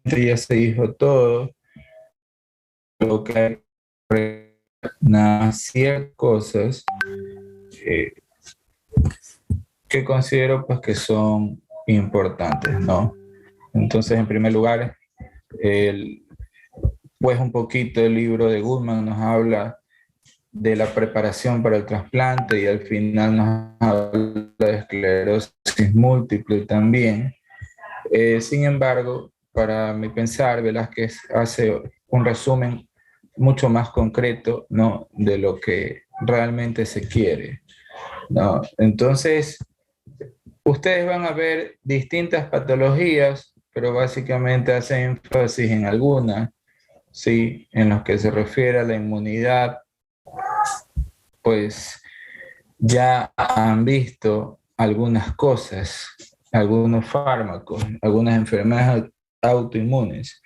Ya se dijo todo. Lo que hay nada más ciertas cosas que considero pues que son importantes, ¿no? Entonces, en primer lugar, pues un poquito el libro de Goodman nos habla de la preparación para el trasplante y al final nos habla de esclerosis múltiple también. Sin embargo, para mi pensar, Velázquez hace un resumen mucho más concreto, ¿no?, de lo que realmente se quiere, ¿no? Entonces, ustedes van a ver distintas patologías, pero básicamente hace énfasis en algunas, ¿sí?, en los que se refiere a la inmunidad. Pues ya han visto algunas cosas, algunos fármacos, algunas enfermedades autoinmunes.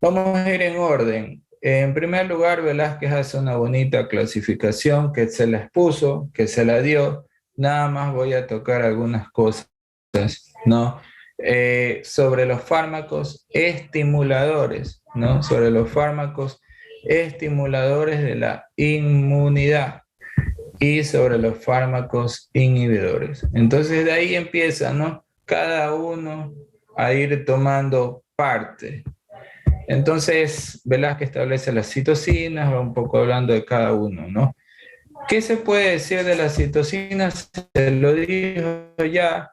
Vamos a ir en orden. En primer lugar, Velázquez hace una bonita clasificación que se la expuso, que se la dio. Nada más voy a tocar algunas cosas, ¿no? Sobre los fármacos estimuladores, ¿no? Sobre los fármacos estimuladores de la inmunidad y sobre los fármacos inhibidores. Entonces de ahí empieza, ¿no?, cada uno a ir tomando parte. Entonces Velázquez establece las citocinas, va un poco hablando de cada uno, ¿no? ¿Qué se puede decir de las citocinas? Se lo dijo ya,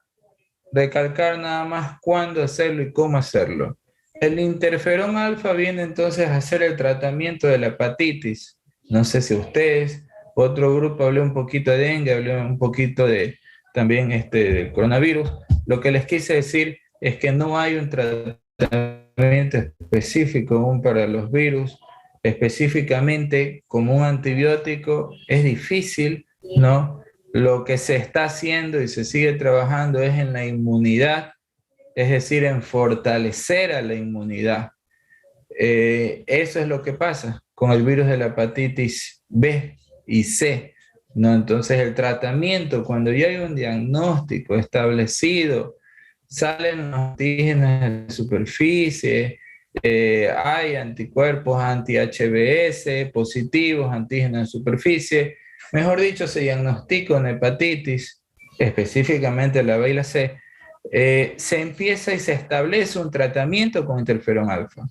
recalcar nada más cuándo hacerlo y cómo hacerlo. El interferón alfa viene entonces a hacer el tratamiento de la hepatitis. No sé si ustedes, otro grupo habló un poquito de dengue, habló un poquito de también del coronavirus. Lo que les quise decir es que no hay un tratamiento específico aún para los virus, específicamente como un antibiótico. Es difícil, ¿no? Lo que se está haciendo y se sigue trabajando es en la inmunidad, es decir, en fortalecer a la inmunidad. Eso es lo que pasa con el virus de la hepatitis B y C, ¿no? Entonces el tratamiento, cuando ya hay un diagnóstico establecido, salen los antígenos de superficie, hay anticuerpos anti-HBs positivos, antígenos de superficie, mejor dicho, se diagnostica una hepatitis, específicamente la B y la C, se empieza y se establece un tratamiento con interferón alfa,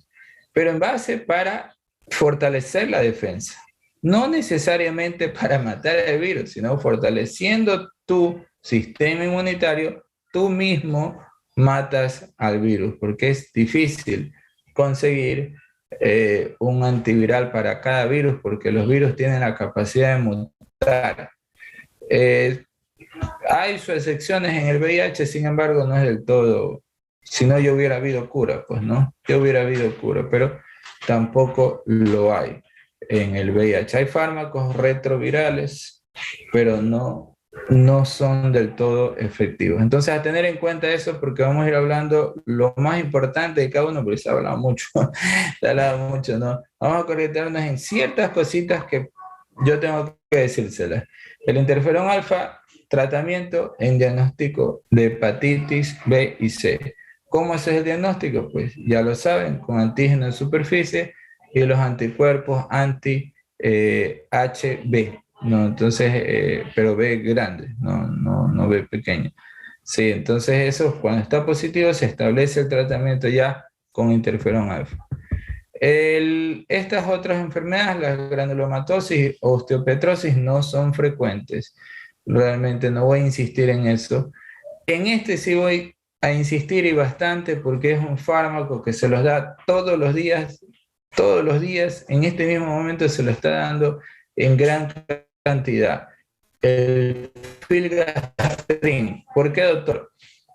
pero en base para fortalecer la defensa. No necesariamente para matar el virus, sino fortaleciendo tu sistema inmunitario, tú mismo matas al virus, porque es difícil conseguir un antiviral para cada virus, porque los virus tienen la capacidad de mutar. Hay sus excepciones en el VIH, sin embargo, no es del todo. Si no, ya hubiera habido cura, pues no, ya hubiera habido cura, pero tampoco lo hay en el VIH. Hay fármacos retrovirales, pero no son del todo efectivos. Entonces, a tener en cuenta eso, porque vamos a ir hablando lo más importante de cada uno, porque se ha hablado mucho, se ha hablado mucho, ¿no? Vamos a conectarnos en ciertas cositas que yo tengo que decírselas. El interferón alfa, tratamiento en diagnóstico de hepatitis B y C. ¿Cómo es el diagnóstico? Pues ya lo saben, con antígeno de superficie y los anticuerpos anti-HB, ¿no? Entonces, pero B grande, no B pequeño. Sí, entonces eso, cuando está positivo, se establece el tratamiento ya con interferón alfa. Estas otras enfermedades, la granulomatosis o osteopetrosis, no son frecuentes. Realmente no voy a insistir en eso. En este sí voy a insistir y bastante, porque es un fármaco que se los da todos los días, en este mismo momento se lo está dando en gran cantidad. El filgrastim. ¿Por qué, doctor?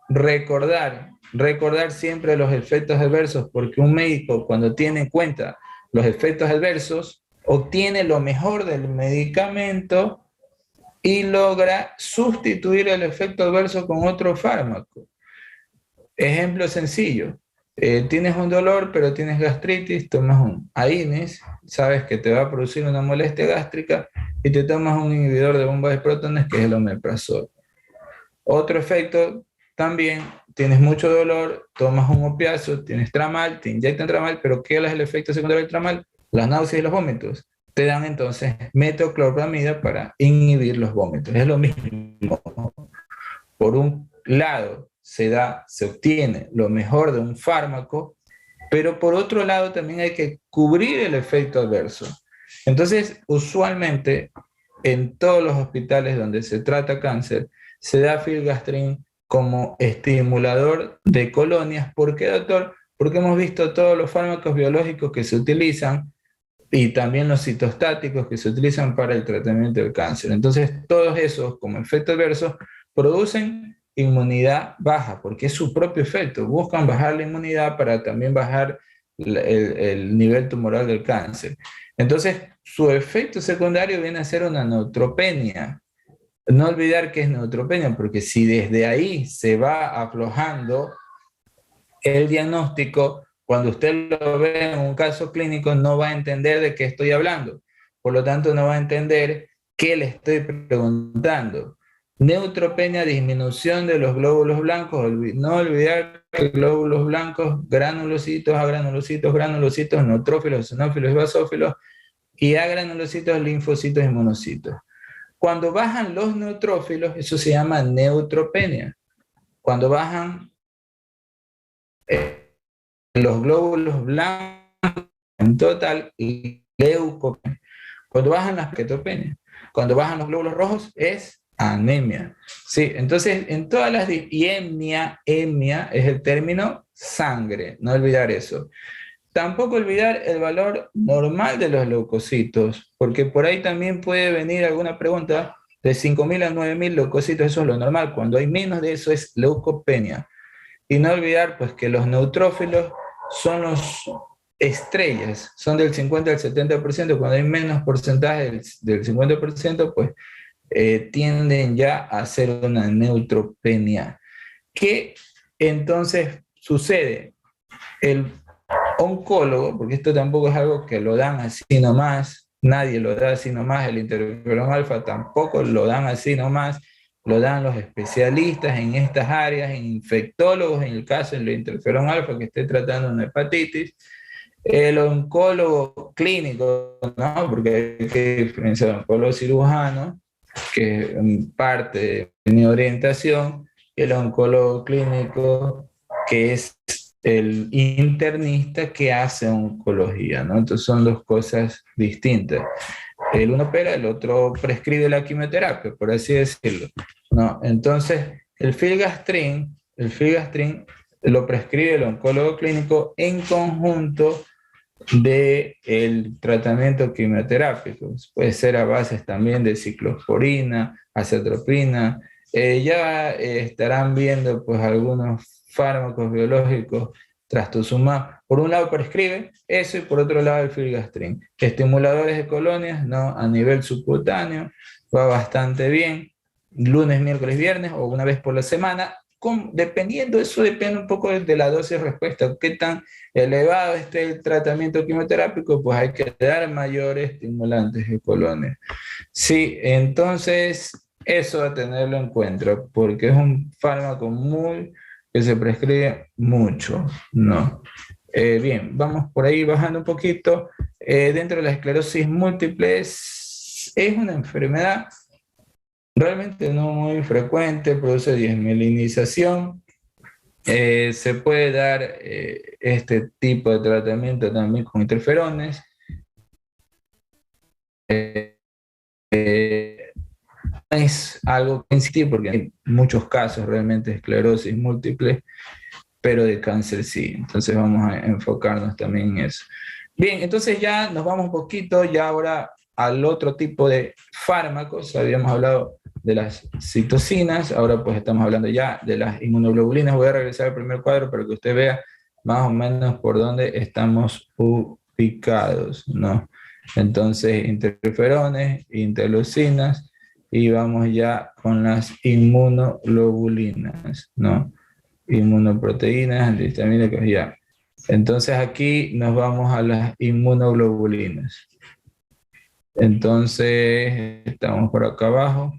Recordar siempre los efectos adversos, porque un médico, cuando tiene en cuenta los efectos adversos, obtiene lo mejor del medicamento y logra sustituir el efecto adverso con otro fármaco. Ejemplo sencillo, tienes un dolor, pero tienes gastritis, tomas un AINES, sabes que te va a producir una molestia gástrica y te tomas un inhibidor de bomba de protones, que es el omeprazol. Otro efecto también, tienes mucho dolor, tomas un opiáceo, tienes tramal, te inyectan tramal, pero ¿qué es el efecto secundario del tramal? Las náuseas y los vómitos. Te dan entonces metoclopramida para inhibir los vómitos. Es lo mismo. Por un lado, se obtiene lo mejor de un fármaco, pero por otro lado también hay que cubrir el efecto adverso. Entonces, usualmente, en todos los hospitales donde se trata cáncer, se da filgrastim como estimulador de colonias. ¿Por qué, doctor? Porque hemos visto todos los fármacos biológicos que se utilizan y también los citostáticos que se utilizan para el tratamiento del cáncer. Entonces, todos esos, como efecto adverso, producen inmunidad baja, porque es su propio efecto. Buscan bajar la inmunidad para también bajar el nivel tumoral del cáncer. Entonces, su efecto secundario viene a ser una neutropenia. No olvidar que es neutropenia, porque si desde ahí se va aflojando el diagnóstico, cuando usted lo ve en un caso clínico, no va a entender de qué estoy hablando. Por lo tanto, no va a entender qué le estoy preguntando. Neutropenia, disminución de los glóbulos blancos. No olvidar que glóbulos blancos, granulocitos, agranulocitos, granulocitos, neutrófilos, eosinófilos y basófilos, y agranulocitos, linfocitos y monocitos. Cuando bajan los neutrófilos, eso se llama neutropenia. Cuando bajan los glóbulos blancos, en total, leucopenia. Cuando bajan las plaquetopenias. Cuando bajan los glóbulos rojos, es anemia. Sí, entonces, en todas las... Y hemia es el término sangre, no olvidar eso. Tampoco olvidar el valor normal de los leucocitos, porque por ahí también puede venir alguna pregunta de 5.000 a 9.000 leucocitos, eso es lo normal. Cuando hay menos de eso es leucopenia. Y no olvidar pues que los neutrófilos son los estrellas, son del 50 al 70%, cuando hay menos porcentaje del 50%, pues tienden ya a ser una neutropenia. ¿Qué entonces sucede? El oncólogo, porque esto tampoco es algo que lo dan así nomás, nadie lo da así nomás, el interferón alfa tampoco lo dan así nomás, lo dan los especialistas en estas áreas, en infectólogos, en el caso del interferón alfa que esté tratando una hepatitis, el oncólogo clínico, ¿no? Porque hay que diferenciar el oncólogo cirujano, que es parte de mi orientación, y el oncólogo clínico, que es el internista que hace oncología, ¿no? Entonces son dos cosas distintas. El uno opera, el otro prescribe la quimioterapia, por así decirlo, ¿no? Entonces, el filgastrin lo prescribe el oncólogo clínico en conjunto del tratamiento quimioterápico. Puede ser a bases también de ciclosporina, acetropina. Estarán viendo pues algunos fármacos biológicos, trastuzumab. Por un lado prescribe eso y por otro lado el filgastrin. Estimuladores de colonias, ¿no? A nivel subcutáneo, va bastante bien. Lunes, miércoles, viernes o una vez por la semana. Dependiendo, eso depende un poco de la dosis respuesta. ¿Qué tan elevado esté el tratamiento quimioterápico? Pues hay que dar mayores estimulantes de colonias. Sí, entonces eso a tenerlo en cuenta, porque es un fármaco que se prescribe mucho, ¿no? Bien, vamos por ahí bajando un poquito. Dentro de la esclerosis múltiple es una enfermedad realmente no muy frecuente, produce desmielinización. Se puede dar este tipo de tratamiento también con interferones. No es algo que insistir porque hay muchos casos realmente de esclerosis múltiple, pero de cáncer sí. Entonces vamos a enfocarnos también en eso. Bien, entonces ya nos vamos un poquito ya ahora al otro tipo de fármacos. Habíamos hablado de las citocinas, ahora pues estamos hablando ya de las inmunoglobulinas. Voy a regresar al primer cuadro para que usted vea más o menos por dónde estamos ubicados, ¿no? Entonces, interferones, interleucinas, y vamos ya con las inmunoglobulinas, ¿no? Inmunoproteínas, antihistamínicas, ya. Entonces aquí nos vamos a las inmunoglobulinas. Entonces, estamos por acá abajo.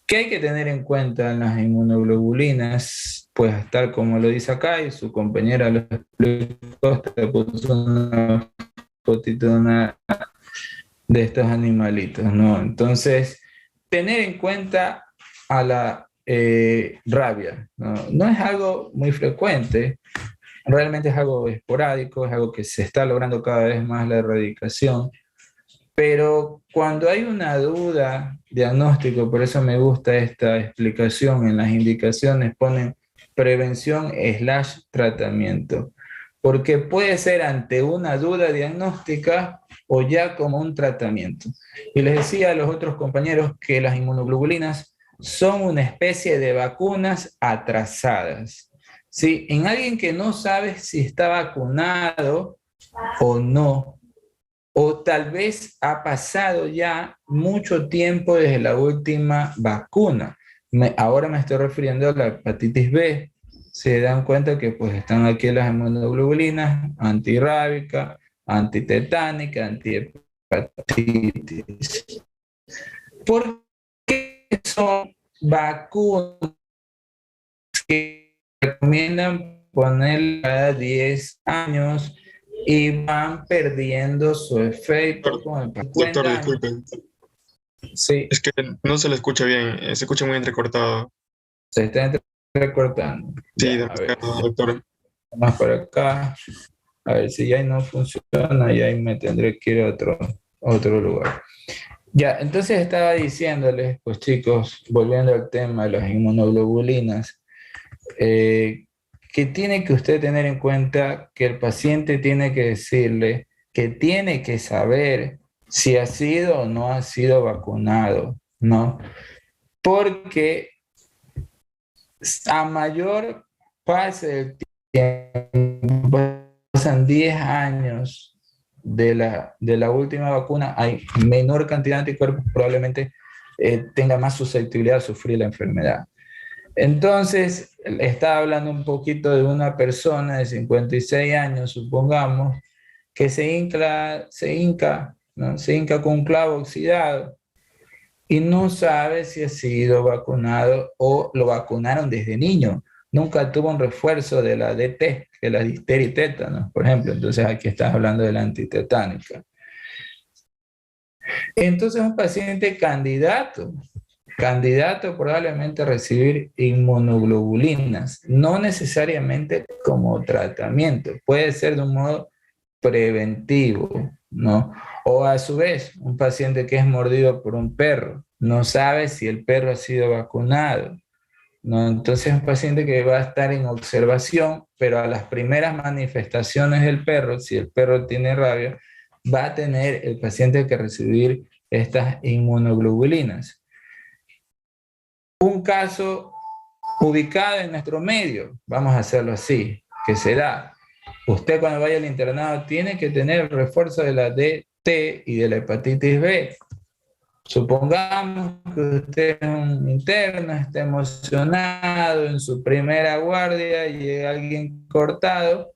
¿Qué hay que tener en cuenta en las inmunoglobulinas? Pues tal como lo dice acá y su compañera lo explicó, te puso una fotito de estos animalitos, ¿no? Entonces, tener en cuenta a la rabia, ¿no? No es algo muy frecuente, realmente es algo esporádico, es algo que se está logrando cada vez más la erradicación, pero cuando hay una duda diagnóstico, por eso me gusta esta explicación, en las indicaciones ponen prevención / tratamiento, porque puede ser ante una duda diagnóstica o ya como un tratamiento. Y les decía a los otros compañeros que las inmunoglobulinas son una especie de vacunas atrasadas. ¿Sí? En alguien que no sabe si está vacunado o no, o tal vez ha pasado ya mucho tiempo desde la última vacuna. Ahora me estoy refiriendo a la hepatitis B. Se dan cuenta que pues están aquí las inmunoglobulinas antirrábica, antitetánica, antihepatitis. ¿Por qué son vacunas que recomiendan poner cada 10 años y van perdiendo su efecto con el paso? Doctor, disculpen. Sí, Es que no se le escucha bien, se escucha muy entrecortado. se está recortando. Sí, Ya, a ver, demasiado, doctor. más para acá. A ver, si ya no funciona, ya ahí me tendré que ir a otro lugar. Ya, entonces estaba diciéndoles, pues chicos, volviendo al tema de las inmunoglobulinas, que tiene que usted tener en cuenta que el paciente tiene que decirle que tiene que saber si ha sido o no ha sido vacunado, ¿no? Porque a mayor pase del tiempo, pasan 10 años de la última vacuna, hay menor cantidad de anticuerpos, probablemente tenga más susceptibilidad a sufrir la enfermedad. Entonces, estaba hablando un poquito de una persona de 56 años, supongamos, que se hinca, ¿no? Se hinca con un clavo oxidado y no sabe si ha sido vacunado o lo vacunaron desde niño. Nunca tuvo un refuerzo de la DT, que es la difteria y tétanos, por ejemplo. Entonces, aquí estás hablando de la antitetánica. Entonces, un paciente candidato candidato probablemente a recibir inmunoglobulinas, no necesariamente como tratamiento, puede ser de un modo preventivo, ¿no? O a su vez, un paciente que es mordido por un perro, no sabe si el perro ha sido vacunado, ¿no? Entonces es un paciente que va a estar en observación, pero a las primeras manifestaciones del perro, si el perro tiene rabia, va a tener el paciente que recibir estas inmunoglobulinas. Un caso ubicado en nuestro medio, vamos a hacerlo así, que será, usted cuando vaya al internado tiene que tener el refuerzo de la DT y de la hepatitis B. Supongamos que usted es un interno, está emocionado en su primera guardia, llega alguien cortado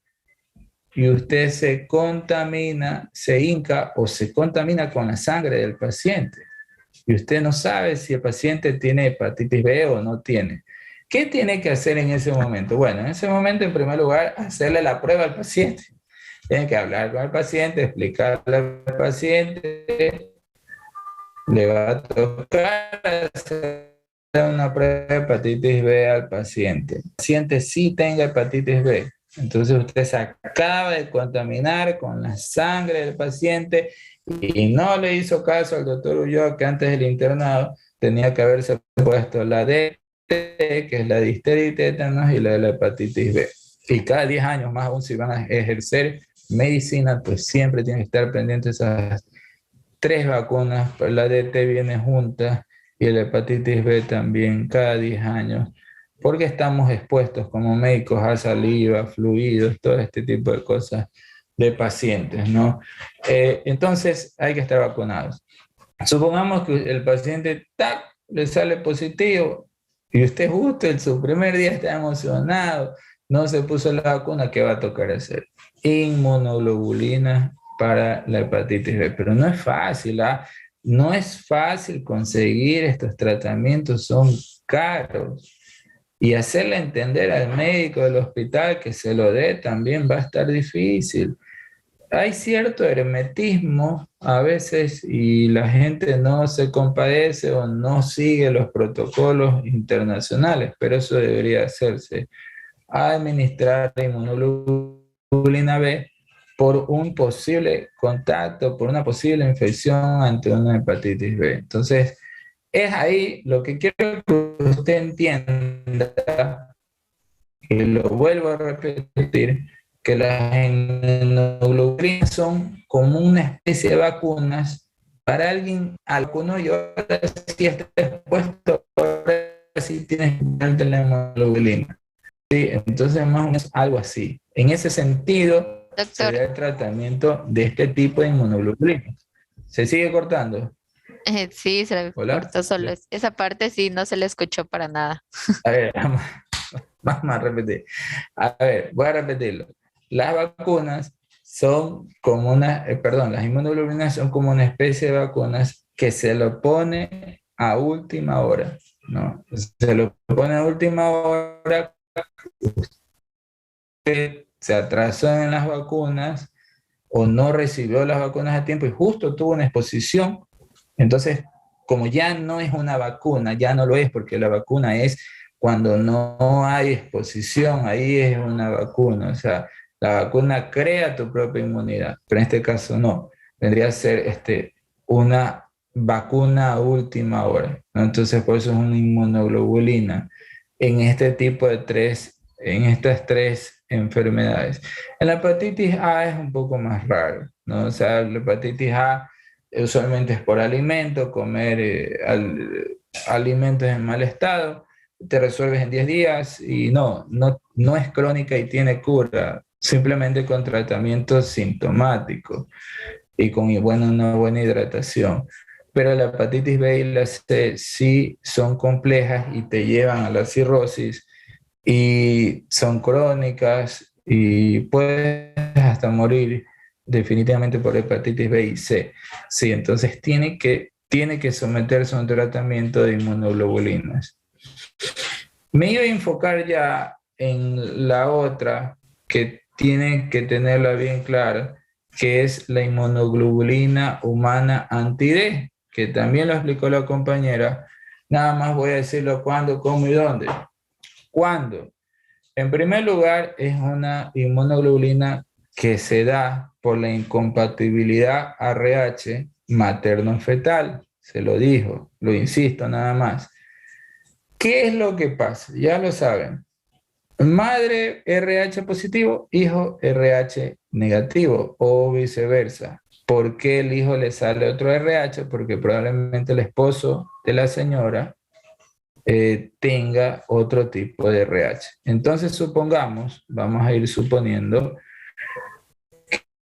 y usted se contamina, se hinca o se contamina con la sangre del paciente. Y usted no sabe si el paciente tiene hepatitis B o no tiene. ¿Qué tiene que hacer en ese momento? Bueno, en ese momento, en primer lugar, hacerle la prueba al paciente. Tiene que hablar con el paciente, explicarle al paciente, le va a tocar hacer una prueba de hepatitis B al paciente. El paciente sí tenga hepatitis B. Entonces usted se acaba de contaminar con la sangre del paciente y no le hizo caso al doctor Ulloa, que antes del internado tenía que haberse puesto la DT, que es la difteria y tétanos, y la de la hepatitis B. Y cada 10 años, más aún si van a ejercer medicina, pues siempre tienen que estar pendientes esas 3 vacunas. Pero la DT viene junta y la hepatitis B también cada 10 años, porque estamos expuestos como médicos a saliva, fluidos, todo este tipo de cosas de pacientes, ¿no? Entonces hay que estar vacunados. Supongamos que el paciente ¡tac!, le sale positivo y usted justo en su primer día está emocionado, no se puso la vacuna, ¿qué va a tocar hacer? Inmunoglobulina para la hepatitis B, pero no es fácil, ¿ah? No es fácil conseguir estos tratamientos, son caros. Y hacerle entender al médico del hospital que se lo dé también va a estar difícil. Hay cierto hermetismo a veces y la gente no se compadece o no sigue los protocolos internacionales, pero eso debería hacerse. Administrar inmunoglobulina B por un posible contacto, por una posible infección ante una hepatitis B. Entonces, es ahí lo que quiero que usted entienda, y lo vuelvo a repetir, que las inmunoglobulinas son como una especie de vacunas para alguien al vacuno y ahora sí está expuesto, ahora sí tienes que la inmunoglobulina. Sí, entonces más o menos algo así. En ese sentido, Doctor, sería el tratamiento de este tipo de inmunoglobulina. ¿Se sigue cortando? sí, se le Hola. cortó solo. Esa parte sí, no se le escuchó para nada. A ver, vamos a repetir. A ver, voy a repetirlo. Las vacunas son como las inmunoglobulinas son como una especie de vacunas que se lo pone a última hora, ¿no? Se lo pone a última hora, usted se atrasó en las vacunas o no recibió las vacunas a tiempo y justo tuvo una exposición. Entonces, como ya no es una vacuna, ya no lo es, porque la vacuna es cuando no hay exposición, ahí es una vacuna. O sea, la vacuna crea tu propia inmunidad, pero en este caso no. Vendría a ser una vacuna a última hora, ¿no? Entonces, por eso es una inmunoglobulina en este tipo de en estas 3 enfermedades. En la hepatitis A es un poco más raro, ¿no? O sea, la hepatitis A usualmente es por alimento, comer alimentos en mal estado, te resuelves en 10 días y no es crónica y tiene cura, simplemente con tratamiento sintomático y con una buena hidratación. Pero la hepatitis B y la C sí son complejas y te llevan a la cirrosis y son crónicas y puedes hasta morir definitivamente por hepatitis B y C. Sí, entonces tiene que someterse a un tratamiento de inmunoglobulinas. Me iba a enfocar ya en la otra que tiene que tenerla bien clara, que es la inmunoglobulina humana anti-D, que también lo explicó la compañera, Nada más voy a decirlo cuándo, cómo y dónde. ¿Cuándo? En primer lugar, es una inmunoglobulina que se da por la incompatibilidad RH materno-fetal. Se lo dijo, lo insisto nada más. ¿Qué es lo que pasa? Ya lo saben. Madre RH positivo, hijo RH negativo o viceversa. ¿Por qué el hijo le sale otro RH? Porque probablemente el esposo de la señora tenga otro tipo de RH. Entonces supongamos, vamos a ir suponiendo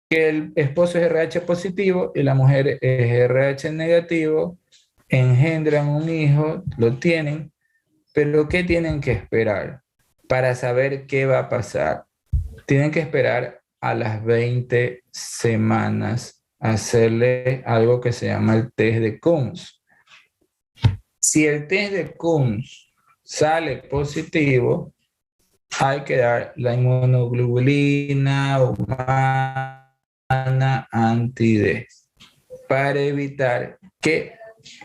que el esposo es RH positivo y la mujer es RH negativo, engendran un hijo, lo tienen, pero ¿qué tienen que esperar para saber qué va a pasar? Tienen que esperar a las 20 semanas hacerle algo que se llama el test de Coombs. Si el test de Coombs sale positivo, hay que dar la inmunoglobulina humana anti-D para evitar que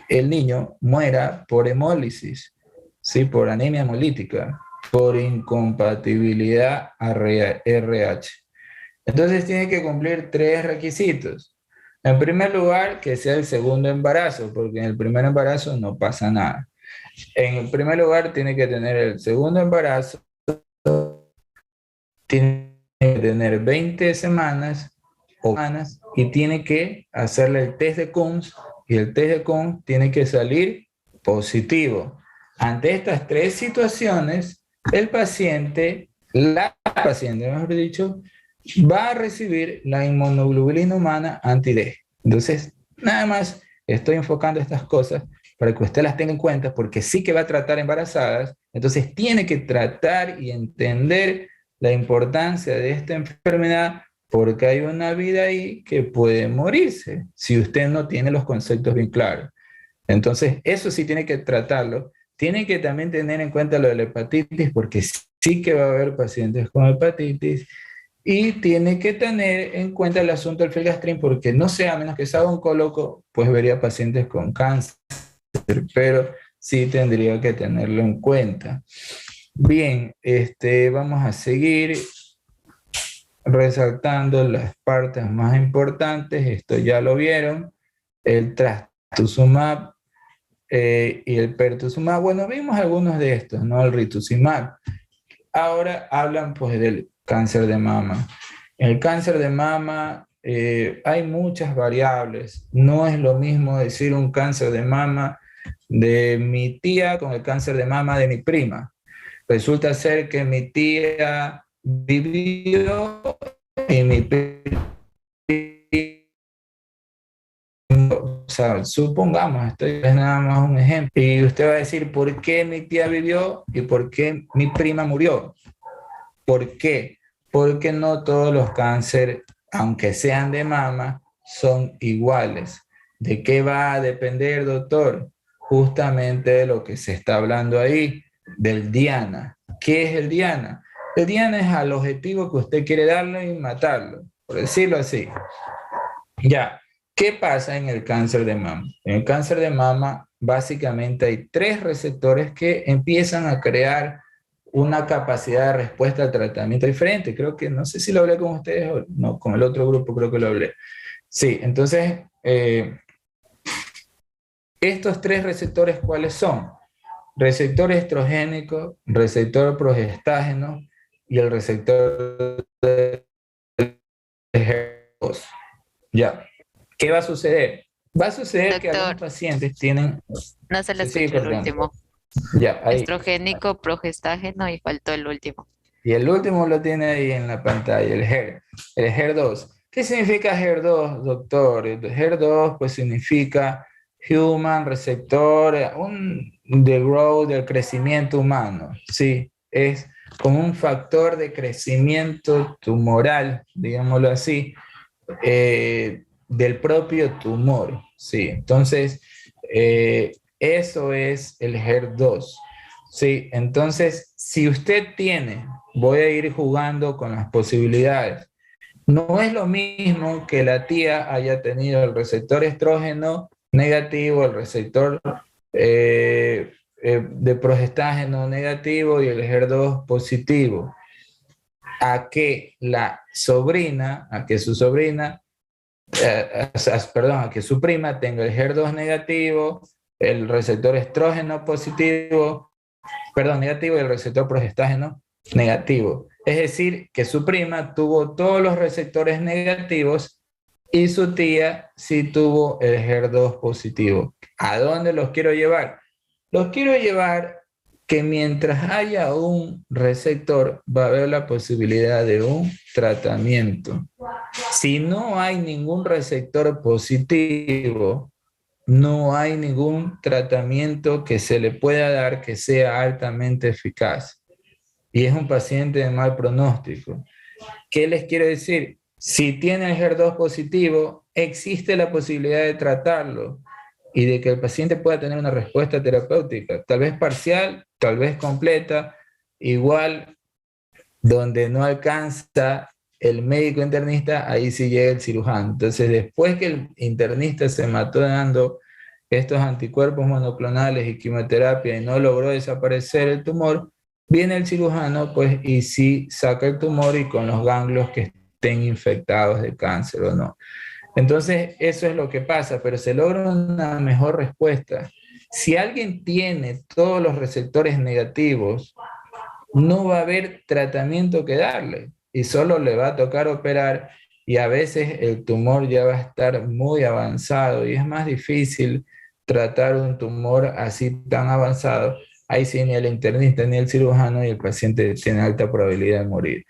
el niño muera por hemólisis, ¿sí? Por anemia hemolítica, por incompatibilidad RH. Entonces tiene que cumplir 3 requisitos. En primer lugar, que sea el segundo embarazo, porque en el primer embarazo no pasa nada. En el primer lugar, tiene que tener el segundo embarazo, tiene que tener 20 semanas y tiene que hacerle el test de Coombs y el test de Coombs tiene que salir positivo. Ante estas 3 situaciones, el paciente, la paciente, mejor dicho, va a recibir la inmunoglobulina humana anti-D. Entonces, nada más estoy enfocando estas cosas para que usted las tenga en cuenta, porque sí que va a tratar embarazadas, entonces tiene que tratar y entender la importancia de esta enfermedad, porque hay una vida ahí que puede morirse si usted no tiene los conceptos bien claros. Entonces, eso sí tiene que tratarlo. Tiene que también tener en cuenta lo de la hepatitis, porque sí que va a haber pacientes con hepatitis, y tiene que tener en cuenta el asunto del filgastrin, porque no sé, a menos que sea oncólogo, pues vería pacientes con cáncer, pero sí tendría que tenerlo en cuenta. Bien, vamos a seguir resaltando las partes más importantes. Esto ya lo vieron, el trastuzumab y el pertuzumab. Bueno, vimos algunos de estos, ¿no? El rituximab. Ahora hablan pues del cáncer de mama. En el cáncer de mama hay muchas variables. No es lo mismo decir un cáncer de mama de mi tía con el cáncer de mama de mi prima. Resulta ser que mi tía vivió y mi prima, o sea, supongamos, esto es nada más un ejemplo, y usted va a decir, ¿por qué mi tía vivió y por qué mi prima murió? ¿Por qué? Porque no todos los cánceres, aunque sean de mama, son iguales. ¿De qué va a depender, doctor? Justamente de lo que se está hablando ahí, del diana. ¿Qué es el diana? El diana es al objetivo que usted quiere darle y matarlo, por decirlo así. Ya, ¿qué pasa en el cáncer de mama? En el cáncer de mama, básicamente hay 3 receptores que empiezan a crear una capacidad de respuesta al tratamiento diferente. Creo que, no sé si lo hablé con ustedes o no, con el otro grupo creo que lo hablé. Sí, entonces, estos 3 receptores, ¿cuáles son? Receptor estrogénico, receptor progestágeno y el receptor de HER2. Ya. ¿Qué va a suceder? Va a suceder que algunos pacientes tienen... No se le Sí, escuchó el perdón. último. Ya, ahí. Estrogénico, progestágeno y faltó el último. Y el último lo tiene ahí en la pantalla, el HER2. ¿Qué significa HER2, doctor? El HER2 pues significa Human Receptor, de growth, del crecimiento humano. Sí, es como un factor de crecimiento tumoral, digámoslo así, del propio tumor. Sí, entonces eso es el HER2. Sí, entonces si usted tiene, voy a ir jugando con las posibilidades. No es lo mismo que la tía haya tenido el receptor estrógeno negativo, el receptor de progestágeno negativo y el HER2 positivo, a que su sobrina, a que su prima tenga el HER2 negativo, el receptor estrógeno positivo, negativo y el receptor progestágeno negativo. Es decir, que su prima tuvo todos los receptores negativos y su tía sí tuvo el HER2 positivo. ¿A dónde los quiero llevar? Los quiero llevar que mientras haya un receptor, va a haber la posibilidad de un tratamiento. Si no hay ningún receptor positivo, no hay ningún tratamiento que se le pueda dar que sea altamente eficaz. Y es un paciente de mal pronóstico. ¿Qué les quiero decir? Si tiene el HER2 positivo, existe la posibilidad de tratarlo y de que el paciente pueda tener una respuesta terapéutica, tal vez parcial, tal vez completa, igual donde no alcanza el médico internista, ahí sí llega el cirujano. Entonces, después que el internista se mató dando estos anticuerpos monoclonales y quimioterapia y no logró desaparecer el tumor, viene el cirujano pues y sí saca el tumor y con los ganglios que estén infectados de cáncer o no. Entonces, eso es lo que pasa, pero se logra una mejor respuesta. Si alguien tiene todos los receptores negativos, no va a haber tratamiento que darle y solo le va a tocar operar y a veces el tumor ya va a estar muy avanzado y es más difícil tratar un tumor así tan avanzado. Ahí sí ni el internista ni el cirujano y el paciente tiene alta probabilidad de morir.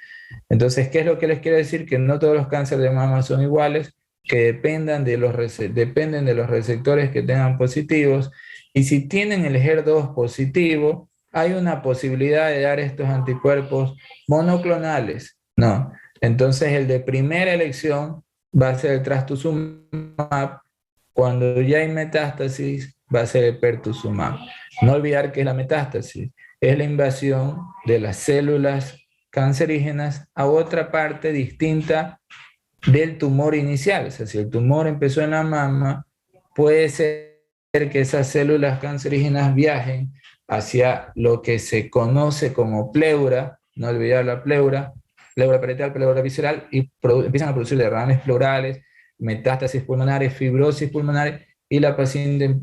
Entonces, ¿qué es lo que les quiero decir? Que no todos los cánceres de mama son iguales, que dependen de los receptores que tengan positivos, y si tienen el HER2 positivo, hay una posibilidad de dar estos anticuerpos monoclonales, ¿no? Entonces el de primera elección va a ser el trastuzumab, cuando ya hay metástasis va a ser el pertuzumab. No olvidar que es la metástasis, es la invasión de las células cancerígenas a otra parte distinta del tumor inicial. O sea, si el tumor empezó en la mama, puede ser que esas células cancerígenas viajen hacia lo que se conoce como pleura, no olvidar la pleura parietal, pleura visceral, y empiezan a producir derrames pleurales, metástasis pulmonares, fibrosis pulmonar, y la paciente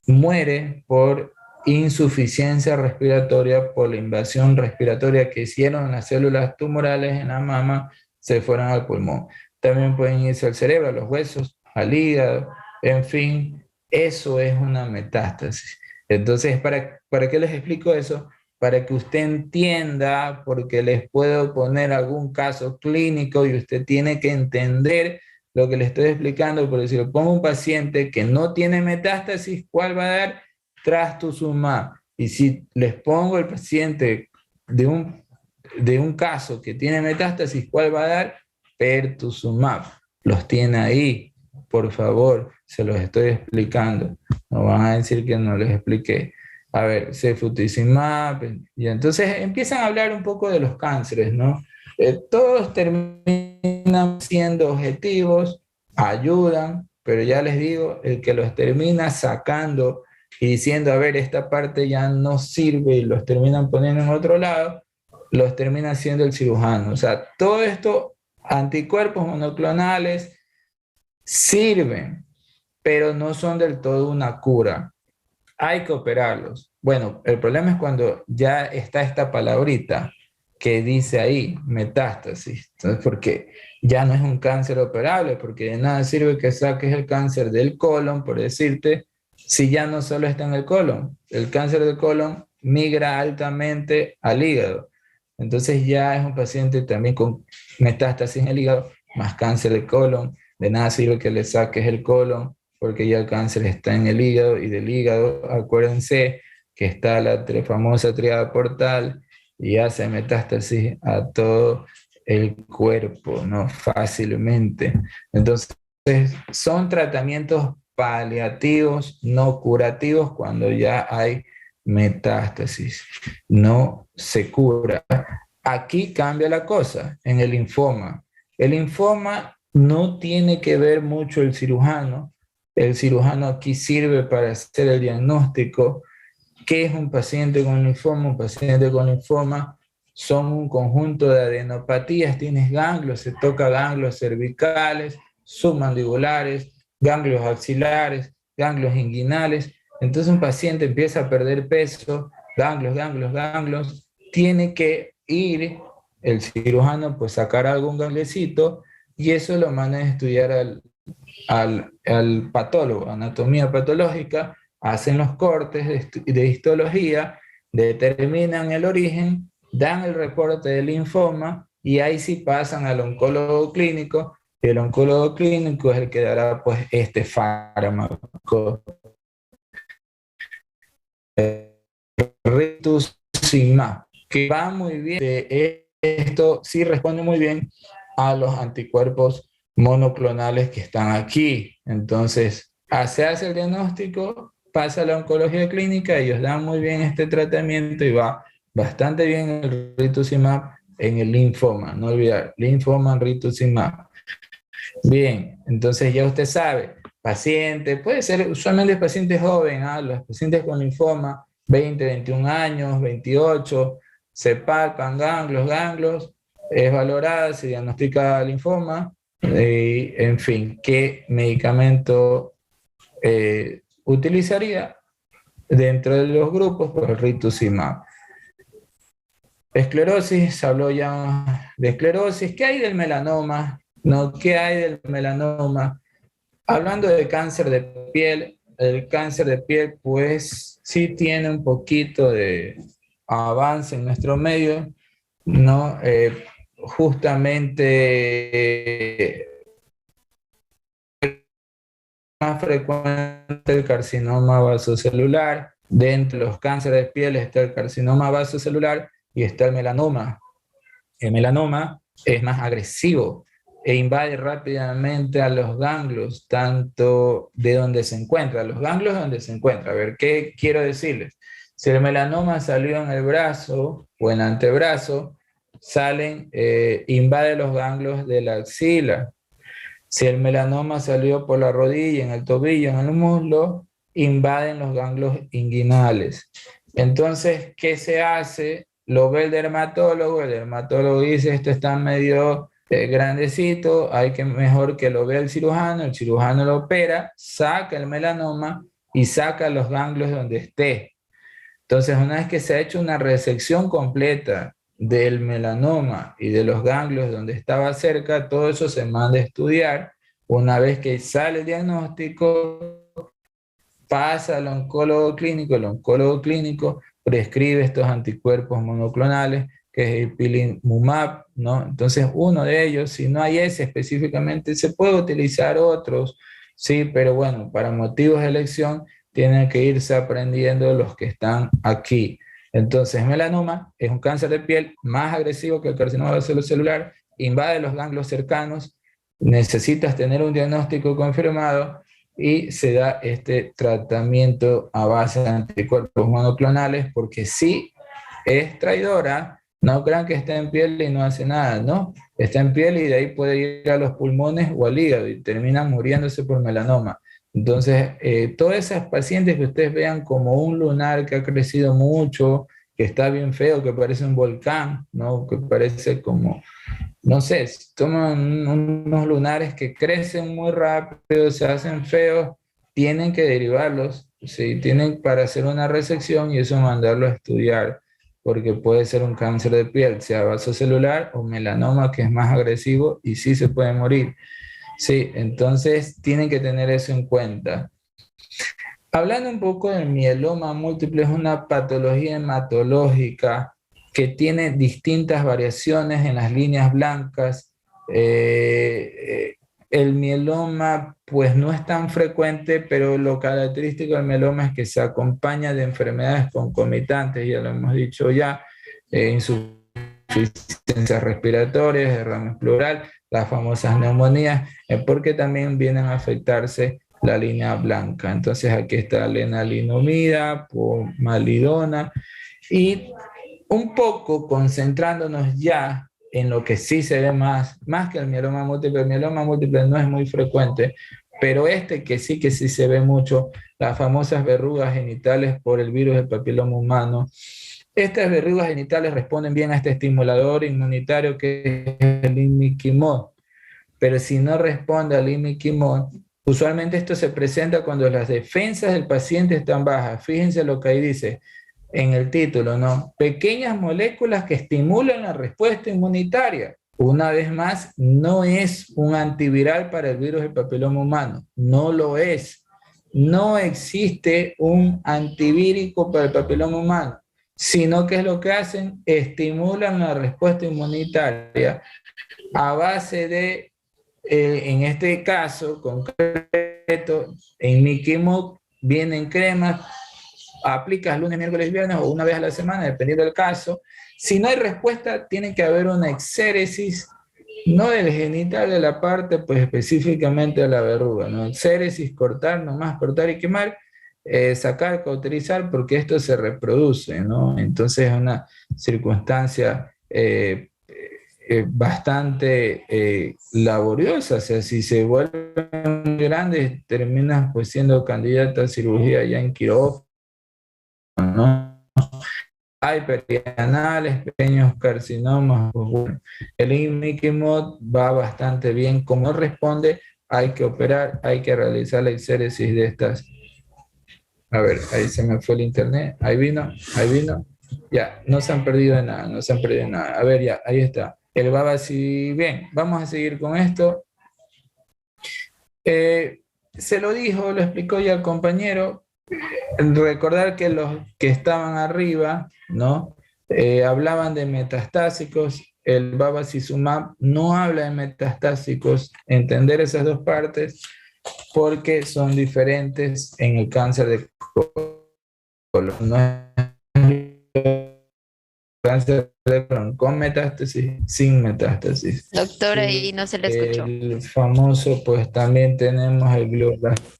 muere por insuficiencia respiratoria, por la invasión respiratoria que hicieron las células tumorales en la mama, se fueron al pulmón. También pueden irse al cerebro, a los huesos, al hígado, en fin, eso es una metástasis. Entonces, ¿para qué les explico eso? Para que usted entienda, porque les puedo poner algún caso clínico y usted tiene que entender lo que le estoy explicando, porque si le pongo un paciente que no tiene metástasis, ¿cuál va a dar? Trastuzumab. Y si les pongo el paciente de un caso que tiene metástasis, ¿cuál va a dar? Pertuzumab. Los tiene ahí, por favor, se los estoy explicando. No van a decir que no les expliqué. A ver, cefutuximab, y entonces empiezan a hablar un poco de los cánceres, ¿no? Todos terminan siendo objetivos, ayudan, pero ya les digo, el que los termina sacando y diciendo, a ver, esta parte ya no sirve y los terminan poniendo en otro lado, los termina haciendo el cirujano. O sea, todo esto, anticuerpos monoclonales, sirven, pero no son del todo una cura. Hay que operarlos. Bueno, el problema es cuando ya está esta palabrita que dice ahí, metástasis. Entonces, porque ya no es un cáncer operable, porque de nada sirve que saques el cáncer del colon, por decirte, si ya no solo está en el colon. El cáncer del colon migra altamente al hígado. Entonces ya es un paciente también con metástasis en el hígado, más cáncer de colon. De nada sirve que le saques el colon, porque ya el cáncer está en el hígado, y del hígado, acuérdense que está la famosa tríada portal y hace metástasis a todo el cuerpo, ¿no? Fácilmente. Entonces, son tratamientos paliativos, no curativos, cuando ya hay metástasis. No se cura. Aquí cambia la cosa en el linfoma. El linfoma no tiene que ver mucho el cirujano, El cirujano aquí sirve para hacer el diagnóstico. ¿Qué es un paciente con linfoma? Un paciente con linfoma son un conjunto de adenopatías. Tienes ganglios, se toca ganglios cervicales, submandibulares, ganglios axilares, ganglios inguinales. Entonces un paciente empieza a perder peso, ganglios, tiene que ir el cirujano, pues sacar algún gangliecito, y eso lo manda a estudiar al patólogo, anatomía patológica, hacen los cortes de histología, determinan el origen, dan el reporte del linfoma, y ahí sí pasan al oncólogo clínico, y el oncólogo clínico es el que dará pues este fármaco. Rituximab, que va muy bien. Esto sí responde muy bien a los anticuerpos monoclonales que están aquí. Entonces, se hace el diagnóstico, pasa a la oncología clínica, ellos dan muy bien este tratamiento y va bastante bien el rituximab en el linfoma. No olvidar, linfoma, rituximab. Bien, entonces ya usted sabe, paciente, puede ser usualmente paciente joven, los pacientes con linfoma, 20, 21 años, 28, se palpan ganglios, es valorada, se diagnostica linfoma, en fin, ¿qué medicamento utilizaría dentro de los grupos? Pues el rituximab. Esclerosis, se habló ya de esclerosis. ¿Qué hay del melanoma? ¿No? ¿Qué hay del melanoma? Hablando de cáncer de piel, el cáncer de piel pues sí tiene un poquito de avance en nuestro medio, ¿no? Justamente más frecuente el carcinoma vasocelular. Dentro de los cánceres de piel está el carcinoma vasocelular y está el melanoma. El melanoma es más agresivo e invade rápidamente a los ganglios, tanto de donde se encuentra, los ganglios donde se encuentra. A ver, ¿qué quiero decirles? Si el melanoma salió en el brazo o en el antebrazo, invade los ganglios de la axila. Si el melanoma salió por la rodilla, en el tobillo, en el muslo, invaden los ganglios inguinales. Entonces, ¿qué se hace? Lo ve el dermatólogo dice, esto está medio grandecito, mejor que lo vea el cirujano lo opera, saca el melanoma y saca los ganglios donde esté. Entonces, una vez que se ha hecho una resección completa del melanoma y de los ganglios donde estaba cerca, todo eso se manda a estudiar. Una vez que sale el diagnóstico, pasa al oncólogo clínico, el oncólogo clínico prescribe estos anticuerpos monoclonales, que es el ipilimumab, ¿no? Entonces, uno de ellos, si no hay ese específicamente, se puede utilizar otros, sí, pero bueno, para motivos de elección, tienen que irse aprendiendo los que están aquí. Entonces, melanoma es un cáncer de piel más agresivo que el carcinoma vasocelular, invade los ganglios cercanos, necesitas tener un diagnóstico confirmado y se da este tratamiento a base de anticuerpos monoclonales, porque sí es traidora. No crean que está en piel y no hace nada, ¿no? Está en piel y de ahí puede ir a los pulmones o al hígado y terminan muriéndose por melanoma. Entonces, todas esas pacientes que ustedes vean como un lunar que ha crecido mucho, que está bien feo, que parece un volcán, ¿no? Que parece como, no sé, toman unos lunares que crecen muy rápido, se hacen feos, tienen que derivarlos, ¿sí? Tienen para hacer una resección y eso mandarlo a estudiar, porque puede ser un cáncer de piel, sea vasocelular o melanoma, que es más agresivo y sí se puede morir. Sí, entonces tienen que tener eso en cuenta. Hablando un poco del mieloma múltiple, es una patología hematológica que tiene distintas variaciones en las líneas blancas. El mieloma pues no es tan frecuente, pero lo característico del mieloma es que se acompaña de enfermedades concomitantes, ya lo hemos dicho ya, insuficiencias respiratorias, derrame pleural, las famosas neumonías, porque también vienen a afectarse la línea blanca. Entonces aquí está lenalidomida, pomalidona, y un poco concentrándonos ya en lo que sí se ve más que el mieloma múltiple no es muy frecuente, pero que sí se ve mucho, las famosas verrugas genitales por el virus del papiloma humano. Estas verrugas genitales responden bien a este estimulador inmunitario que es el imiquimod, pero si no responde al imiquimod, usualmente esto se presenta cuando las defensas del paciente están bajas. Fíjense lo que ahí dice en el título, ¿no? Pequeñas moléculas que estimulan la respuesta inmunitaria. Una vez más, no es un antiviral para el virus del papiloma humano, no lo es. No existe un antivírico para el papiloma humano, sino que es lo que hacen, estimulan la respuesta inmunitaria a base de, en este caso concreto, en Miquimod vienen cremas, aplicas lunes, miércoles, viernes o una vez a la semana, dependiendo del caso. Si no hay respuesta, tiene que haber una exéresis, no del genital de la parte, pues específicamente de la verruga, ¿no? Exéresis, cortar, nomás cortar y quemar, sacar, cauterizar, porque esto se reproduce, ¿no? Entonces es una circunstancia bastante laboriosa, o sea, si se vuelven grandes, terminas pues siendo candidata a cirugía ya en quirófano, ¿no? Hay perianales, pequeños carcinomas, pues bueno, el imiquimod va bastante bien. Como no responde, hay que operar, hay que realizar la exéresis de estas. A ver, ahí se me fue el internet, ahí vino. Ya, no se han perdido nada, no se han perdido nada. A ver, ya, ahí está. El Babasi, bien, vamos a seguir con esto. Se lo dijo, lo explicó ya el compañero. Recordar que los que estaban arriba, ¿no? Hablaban de metastásicos, el bevacizumab no habla de metastásicos, entender esas dos partes porque son diferentes en el cáncer de colon, no es cáncer de colon con metástasis, sin metástasis. Doctor, ahí no se le escuchó. El famoso, pues también tenemos el glioblastoma.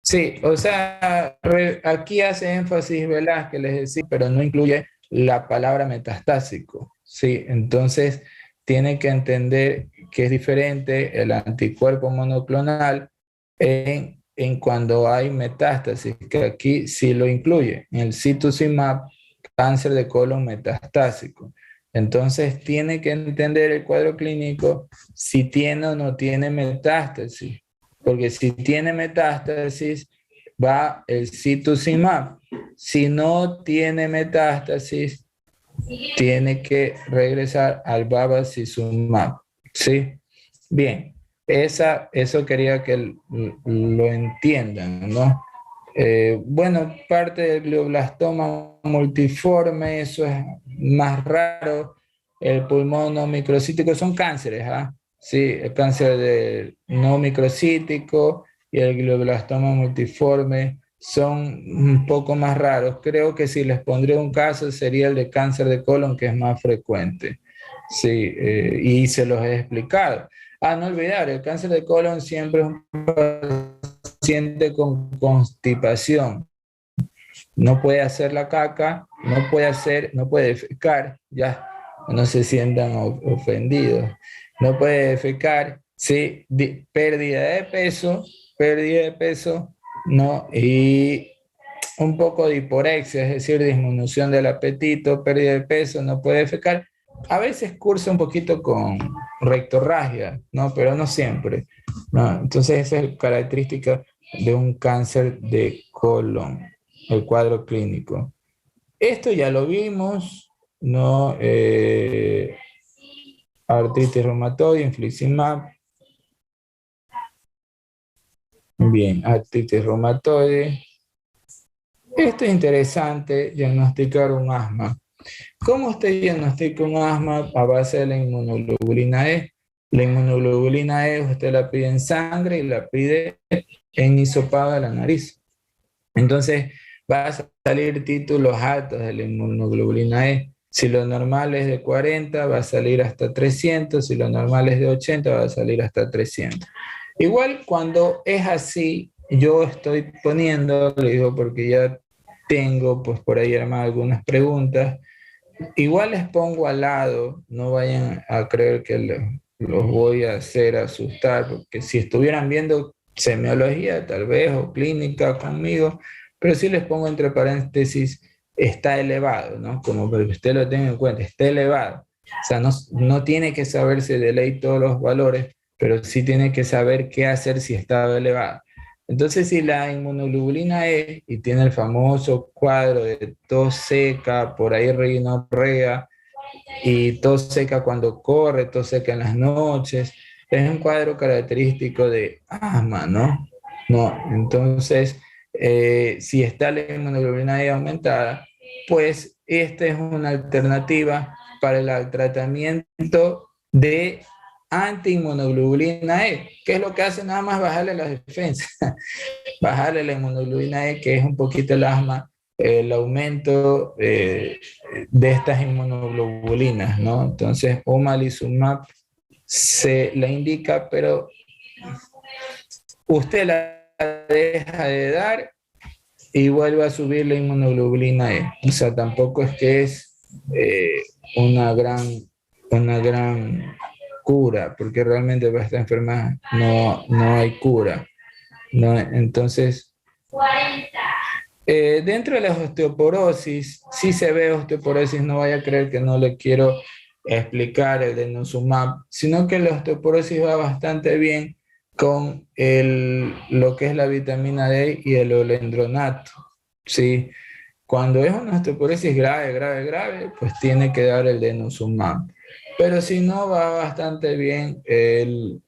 Sí, o sea, aquí hace énfasis Velázquez, les decía, pero no incluye la palabra metastásico, ¿sí? Entonces, tiene que entender que es diferente el anticuerpo monoclonal en cuando hay metástasis, que aquí sí lo incluye, en el cetuximab, cáncer de colon metastásico. Entonces, tiene que entender el cuadro clínico si tiene o no tiene metástasis. Porque si tiene metástasis, va el cetuximab. Si no tiene metástasis, tiene que regresar al bevacizumab. ¿Sí? Bien, eso quería que lo entiendan, ¿no? Bueno, parte del glioblastoma multiforme, eso es más raro. El pulmón no microcítico son cánceres, ¿ah? Sí, el cáncer no microcítico y el glioblastoma multiforme son un poco más raros. Creo que si les pondría un caso sería el de cáncer de colon, que es más frecuente. Sí, y se los he explicado. No olvidar, el cáncer de colon siempre es un paciente con constipación. No puede hacer la caca, no puede defecar, ya no se sientan ofendidos. No puede defecar, sí, pérdida de peso, no, y un poco de hiporexia, es decir, disminución del apetito, pérdida de peso, no puede defecar. A veces cursa un poquito con rectorragia, ¿no? Pero no siempre, ¿no? Entonces esa es la característica de un cáncer de colon, el cuadro clínico. Esto ya lo vimos, ¿no? Artritis reumatoide, infliximab. Bien, artritis reumatoide. Esto es interesante, diagnosticar un asma. ¿Cómo usted diagnostica un asma a base de la inmunoglobulina E? La inmunoglobulina E usted la pide en sangre y la pide en hisopado de la nariz. Entonces va a salir títulos altos de la inmunoglobulina E. Si lo normal es de 40, va a salir hasta 300. Si lo normal es de 80, va a salir hasta 300. Igual cuando es así, yo estoy poniendo, le digo porque ya tengo pues por ahí armadas algunas preguntas, igual les pongo al lado, no vayan a creer que los voy a hacer asustar, porque si estuvieran viendo semiología tal vez o clínica conmigo, pero sí les pongo entre paréntesis, está elevado, ¿no? Como para que usted lo tenga en cuenta, está elevado. O sea, no tiene que saberse de ley todos los valores, pero sí tiene que saber qué hacer si está elevado. Entonces, si la inmunoglobulina E y tiene el famoso cuadro de tos seca, por ahí rinorrea, y tos seca cuando corre, tos seca en las noches, es un cuadro característico de asma, ¿no? No, entonces, si está la inmunoglobulina E aumentada, pues esta es una alternativa para el tratamiento de antiinmunoglobulina E. ¿Qué es lo que hace? Nada más bajarle las defensas, bajarle la inmunoglobulina E, que es un poquito el asma, el aumento de estas inmunoglobulinas, ¿no? Entonces, omalizumab se la indica, pero usted la deja de dar y vuelve a subir la inmunoglobulina E. O sea, tampoco es que es una gran cura, porque realmente para esta enfermedad no hay cura, ¿no? Entonces, dentro de la osteoporosis, sí se ve osteoporosis, no vaya a creer que no le quiero explicar el denosumab, sino que la osteoporosis va bastante bien con lo que es la vitamina D y el olendronato, ¿sí? Cuando es una osteoporosis grave, pues tiene que dar el denosumab. Pero si no, va bastante bien el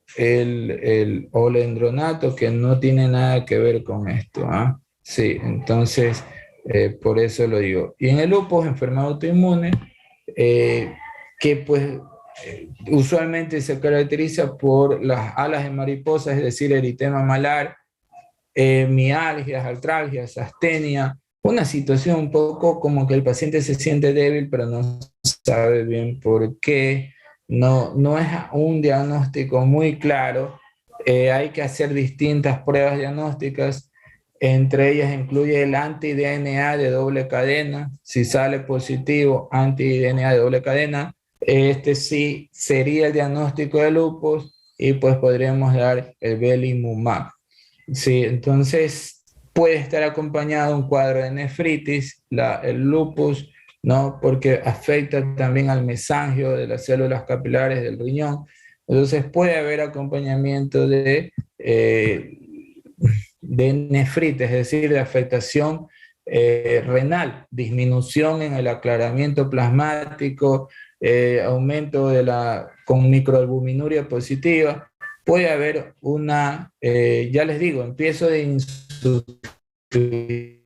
olendronato, que no tiene nada que ver con esto, ¿ah? Sí, entonces, por eso lo digo. Y en el lupus, enfermedad autoinmune, que pues usualmente se caracteriza por las alas de mariposa, es decir, eritema malar, mialgias, artralgias, astenia, una situación un poco como que el paciente se siente débil, pero no sabe bien por qué, no es un diagnóstico muy claro, hay que hacer distintas pruebas diagnósticas, entre ellas incluye el anti-DNA de doble cadena, si sale positivo anti-DNA de doble cadena, este sí sería el diagnóstico de lupus y pues podríamos dar el belimumab. Sí, entonces puede estar acompañado de un cuadro de nefritis, el lupus, ¿no? Porque afecta también al mesangio de las células capilares del riñón. Entonces puede haber acompañamiento de nefritis, es decir, de afectación renal, disminución en el aclaramiento plasmático, aumento con microalbuminuria positiva. Puede haber ya les digo, empiezo de insuficiencia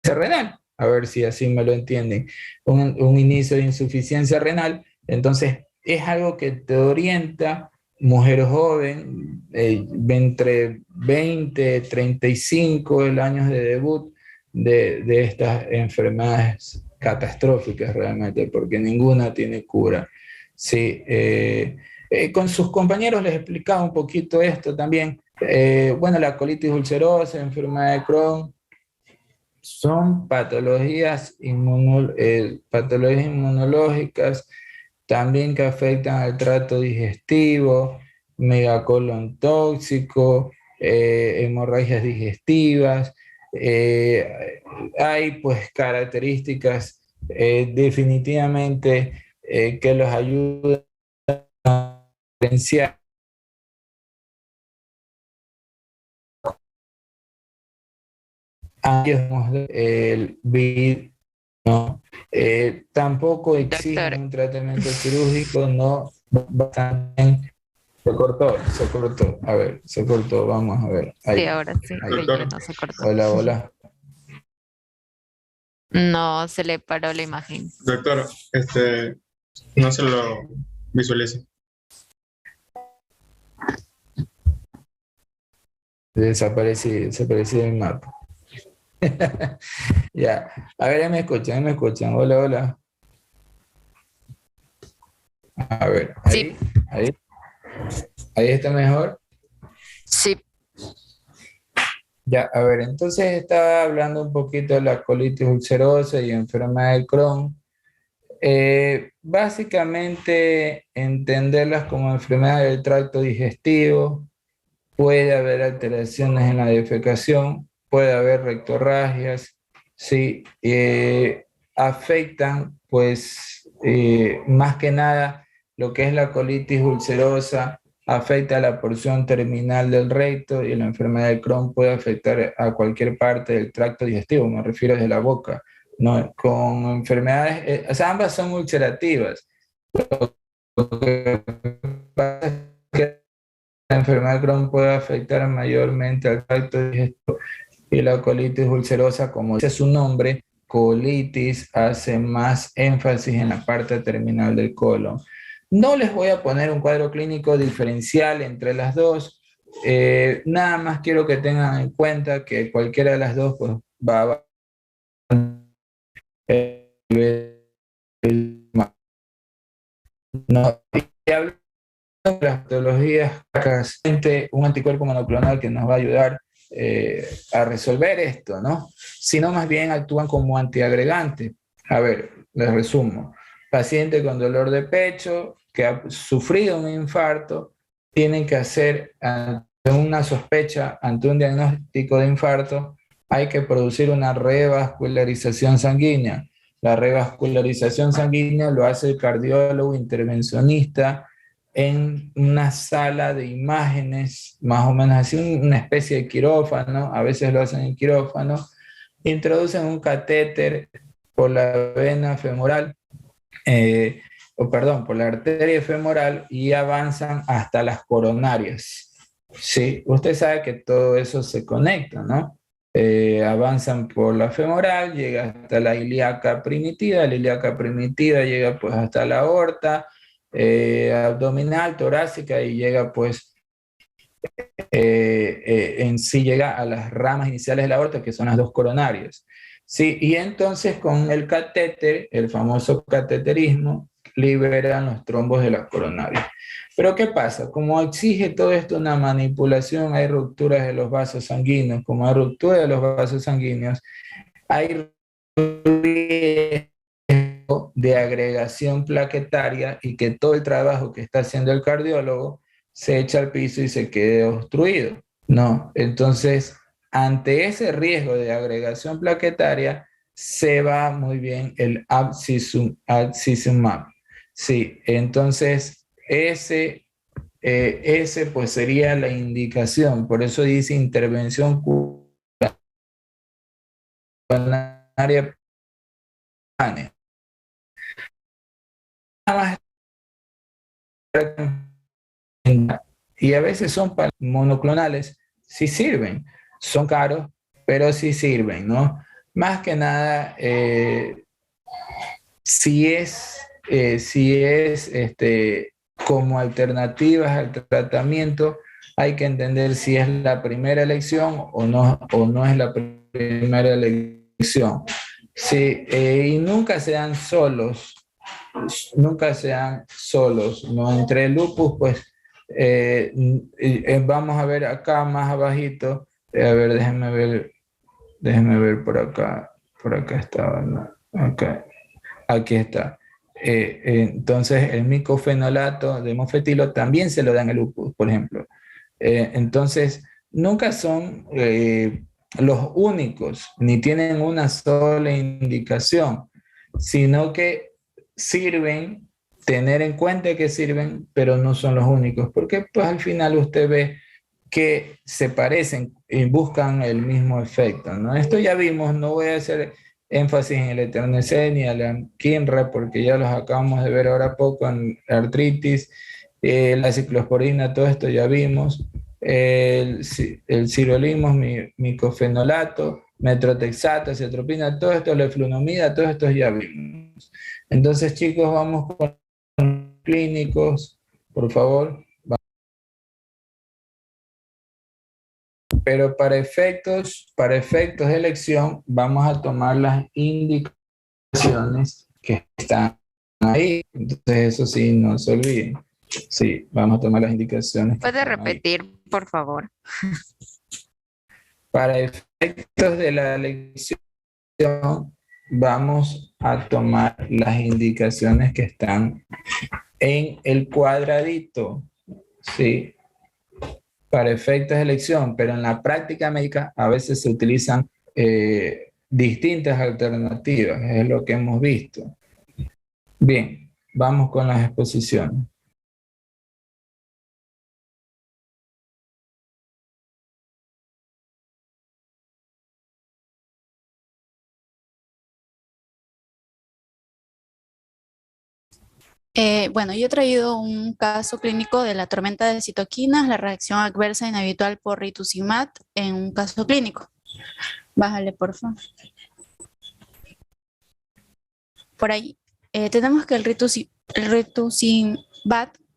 renal, a ver si así me lo entienden, un inicio de insuficiencia renal, entonces es algo que te orienta, mujer joven, entre 20 y 35 el año de debut de estas enfermedades catastróficas realmente, porque ninguna tiene cura. Sí, con sus compañeros les explicaba un poquito esto también. Bueno, la colitis ulcerosa, enfermedad de Crohn, son patologías inmunológicas también que afectan al trato digestivo, megacolon tóxico, hemorragias digestivas. Hay pues características definitivamente que los ayudan a diferenciar el BID, ¿no? Tampoco exige Doctor, un tratamiento quirúrgico, no, bastante. Se cortó. A ver, se cortó, vamos a ver. sí, Ahí, ahora sí, ahí. de Doctor, lleno se cortó. Hola. No, se le paró la imagen. doctor, no se lo visualice. Desaparecí del mapa. Ya. A ver, me escuchan. Hola. A ver, Sí, ahí está mejor. sí, Ya, a ver, entonces estaba hablando un poquito de la colitis ulcerosa y enfermedad de Crohn. Básicamente, entenderlas como enfermedad del tracto digestivo, puede haber alteraciones en la defecación, puede haber rectorragias, sí, afectan, pues, más que nada lo que es la colitis ulcerosa, afecta a la porción terminal del recto y la enfermedad de Crohn puede afectar a cualquier parte del tracto digestivo, me refiero desde la boca, ¿no? Con enfermedades, o sea, ambas son ulcerativas. Lo que pasa es que la enfermedad de Crohn puede afectar mayormente al tracto digestivo y la colitis ulcerosa, como dice su nombre, colitis, hace más énfasis en la parte terminal del colon. No les voy a poner un cuadro clínico diferencial entre las dos. Nada más quiero que tengan en cuenta que cualquiera de las dos pues, va a no, y hablo de las patologías, un anticuerpo monoclonal que nos va a ayudar a resolver esto, ¿no? Sino más bien actúan como antiagregante. A ver, les resumo. Paciente con dolor de pecho que ha sufrido un infarto, tienen que hacer ante una sospecha, ante un diagnóstico de infarto, hay que producir una revascularización sanguínea. La revascularización sanguínea lo hace el cardiólogo intervencionista en una sala de imágenes, más o menos así, una especie de quirófano, a veces lo hacen en quirófano, introducen un catéter por la vena femoral, por la arteria femoral y avanzan hasta las coronarias. Sí, usted sabe que todo eso se conecta, ¿no? Avanzan por la femoral, llega hasta la ilíaca primitiva llega pues hasta la aorta, abdominal, torácica y llega pues en sí llega a las ramas iniciales de la aorta que son las dos coronarias. Sí, y entonces con el catéter, el famoso cateterismo, liberan los trombos de las coronarias. Pero ¿qué pasa? Como exige todo esto una manipulación, hay rupturas de los vasos sanguíneos, como hay ruptura de los vasos sanguíneos, hay riesgo de agregación plaquetaria y que todo el trabajo que está haciendo el cardiólogo se echa al piso y se quede obstruido, ¿no? Entonces, ante ese riesgo de agregación plaquetaria, se va muy bien el abscissumab. Sí, entonces ese pues sería la indicación, por eso dice intervención coronaria. Y a veces son monoclonales, sí sirven, son caros, pero sí sirven, ¿no? Más que nada, si es como alternativas al tratamiento, hay que entender si es la primera elección o no es la primera elección. Sí, y nunca sean solos, ¿no? Entre el lupus, pues, vamos a ver acá más abajito, a ver, déjenme ver por acá estaba, ¿no? Acá. Aquí está. Entonces, el micofenolato de mofetilo también se lo dan el lupus, por ejemplo. Entonces, nunca son los únicos, ni tienen una sola indicación, sino que sirven, tener en cuenta que sirven, pero no son los únicos, porque pues al final usted ve que se parecen y buscan el mismo efecto, ¿no? Esto ya vimos, no voy a hacer énfasis en el Eternecet ni la Kinra, porque ya los acabamos de ver ahora poco en artritis, la ciclosporina, todo esto ya vimos, el sirolimus, micofenolato, metrotexato, acetropina, todo esto, leflunomida, todo esto ya vimos. Entonces, chicos, vamos con clínicos, por favor. Pero para efectos de elección, vamos a tomar las indicaciones que están ahí. Entonces, eso sí, no se olviden. Sí, vamos a tomar las indicaciones. ¿Puede repetir, por favor? Para efectos de la elección, vamos a tomar las indicaciones que están en el cuadradito, ¿sí? Para efectos de elección, pero en la práctica médica a veces se utilizan distintas alternativas, es lo que hemos visto. Bien, vamos con las exposiciones. Bueno, yo he traído un caso clínico de la tormenta de citoquinas, la reacción adversa inhabitual por rituximab en un caso clínico. Bájale, por favor. Por ahí. Tenemos que el rituximab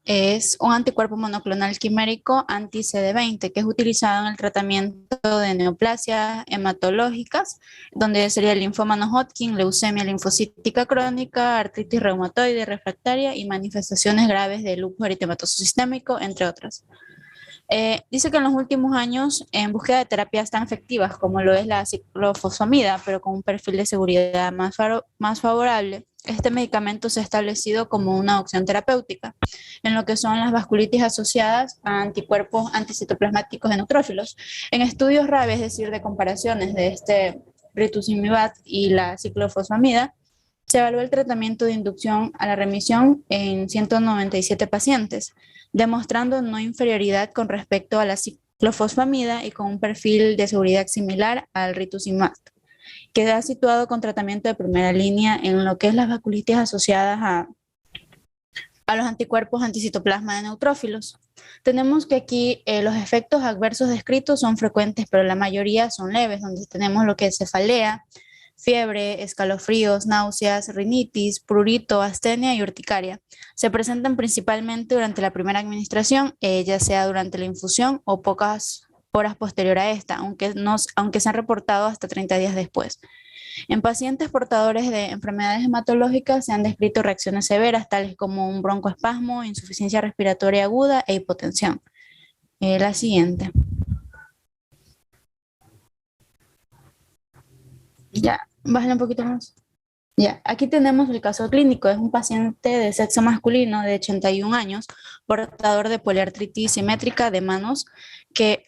es un anticuerpo monoclonal quimérico anti-CD20 que es utilizado en el tratamiento de neoplasias hematológicas, donde sería el linfoma no Hodgkin, leucemia linfocítica crónica, artritis reumatoide refractaria y manifestaciones graves de lupus eritematoso sistémico, entre otras. Dice que en los últimos años, en búsqueda de terapias tan efectivas como lo es la ciclofosfamida, pero con un perfil de seguridad más favorable, este medicamento se ha establecido como una opción terapéutica en lo que son las vasculitis asociadas a anticuerpos anticitoplasmáticos de neutrófilos. En estudios RAVE, es decir, de comparaciones de este rituximab y la ciclofosfamida, se evaluó el tratamiento de inducción a la remisión en 197 pacientes, demostrando no inferioridad con respecto a la ciclofosfamida y con un perfil de seguridad similar al rituximab, que ha situado con tratamiento de primera línea en lo que es las vasculitis asociadas a los anticuerpos anticitoplasma de neutrófilos. Tenemos que aquí los efectos adversos descritos son frecuentes, pero la mayoría son leves, donde tenemos lo que es cefalea, fiebre, escalofríos, náuseas, rinitis, prurito, astenia y urticaria. Se presentan principalmente durante la primera administración, ya sea durante la infusión o pocas horas posterior a esta, aunque se han reportado hasta 30 días después. En pacientes portadores de enfermedades hematológicas se han descrito reacciones severas, tales como un broncoespasmo, insuficiencia respiratoria aguda e hipotensión. La siguiente. Ya, bájale un poquito más. Ya, aquí tenemos el caso clínico. Es un paciente de sexo masculino de 81 años, portador de poliartritis simétrica de manos, que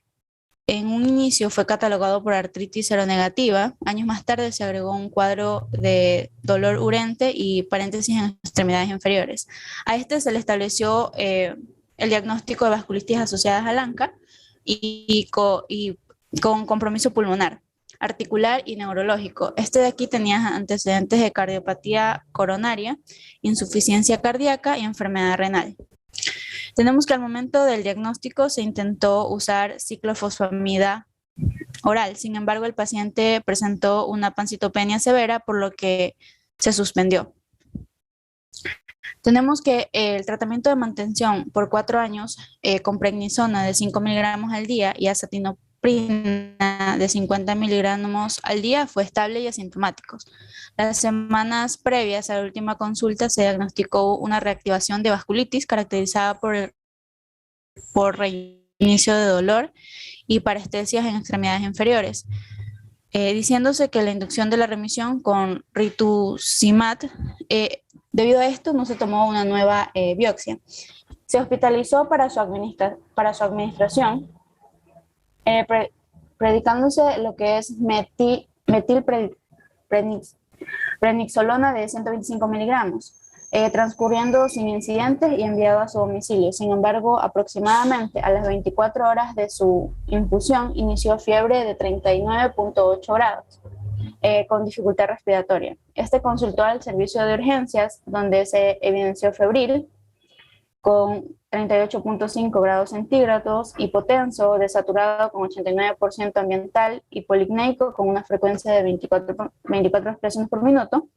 en un inicio fue catalogado por artritis seronegativa. Años más tarde se agregó un cuadro de dolor urente y paréntesis en extremidades inferiores. A este se le estableció el diagnóstico de vasculitis asociadas a ANCA y con compromiso pulmonar, articular y neurológico. Este de aquí tenía antecedentes de cardiopatía coronaria, insuficiencia cardíaca y enfermedad renal. Tenemos que al momento del diagnóstico se intentó usar ciclofosfamida oral. Sin embargo, el paciente presentó una pancitopenia severa, por lo que se suspendió. Tenemos que el tratamiento de mantención por 4 años con prednisona de 5 miligramos al día y azatinoprina de 50 miligramos al día fue estable y asintomático. Las semanas previas a la última consulta se diagnosticó una reactivación de vasculitis caracterizada por reinicio de dolor y parestesias en extremidades inferiores, diciéndose que la inducción de la remisión con rituximab, debido a esto no se tomó una nueva biopsia. Se hospitalizó para su administración, predicándose lo que es metilprednisolona de 125 miligramos, transcurriendo sin incidentes y enviado a su domicilio. Sin embargo, aproximadamente a las 24 horas de su infusión, inició fiebre de 39.8 grados, con dificultad respiratoria. Este consultó al servicio de urgencias, donde se evidenció febril, con 38.5 grados centígrados, hipotenso, desaturado con 89% ambiental y policneico con una frecuencia de 24 respiraciones por minuto.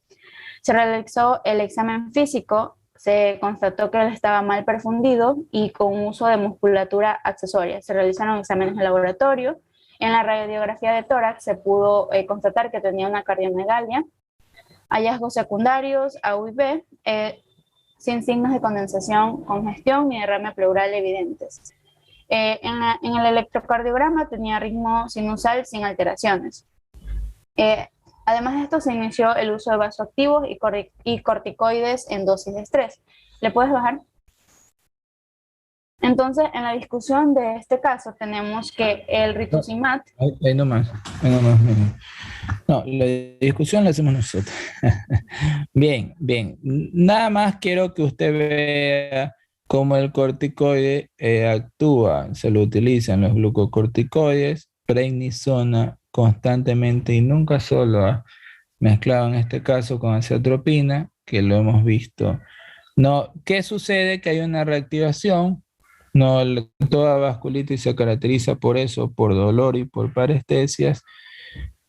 Se realizó el examen físico, se constató que él estaba mal perfundido y con uso de musculatura accesoria. Se realizaron exámenes de laboratorio. En la radiografía de tórax se pudo constatar que tenía una cardiomegalia. Hallazgos secundarios, A y B, sin signos de condensación, congestión ni derrame pleural evidentes. En el electrocardiograma tenía ritmo sinusal sin alteraciones. Además de esto, se inició el uso de vasoactivos y corticoides en dosis de estrés. ¿Le puedes bajar? Entonces, en la discusión de este caso, tenemos que el rituximab. Ahí nomás, mira. No, la discusión la hacemos nosotros. Bien, bien. Nada más quiero que usted vea cómo el corticoide actúa. Se lo utilizan los glucocorticoides, prednisona constantemente y nunca solo mezclado en este caso con acetropina, que lo hemos visto. No, ¿qué sucede? Que hay una reactivación. No, toda vasculitis se caracteriza por eso, por dolor y por parestesias.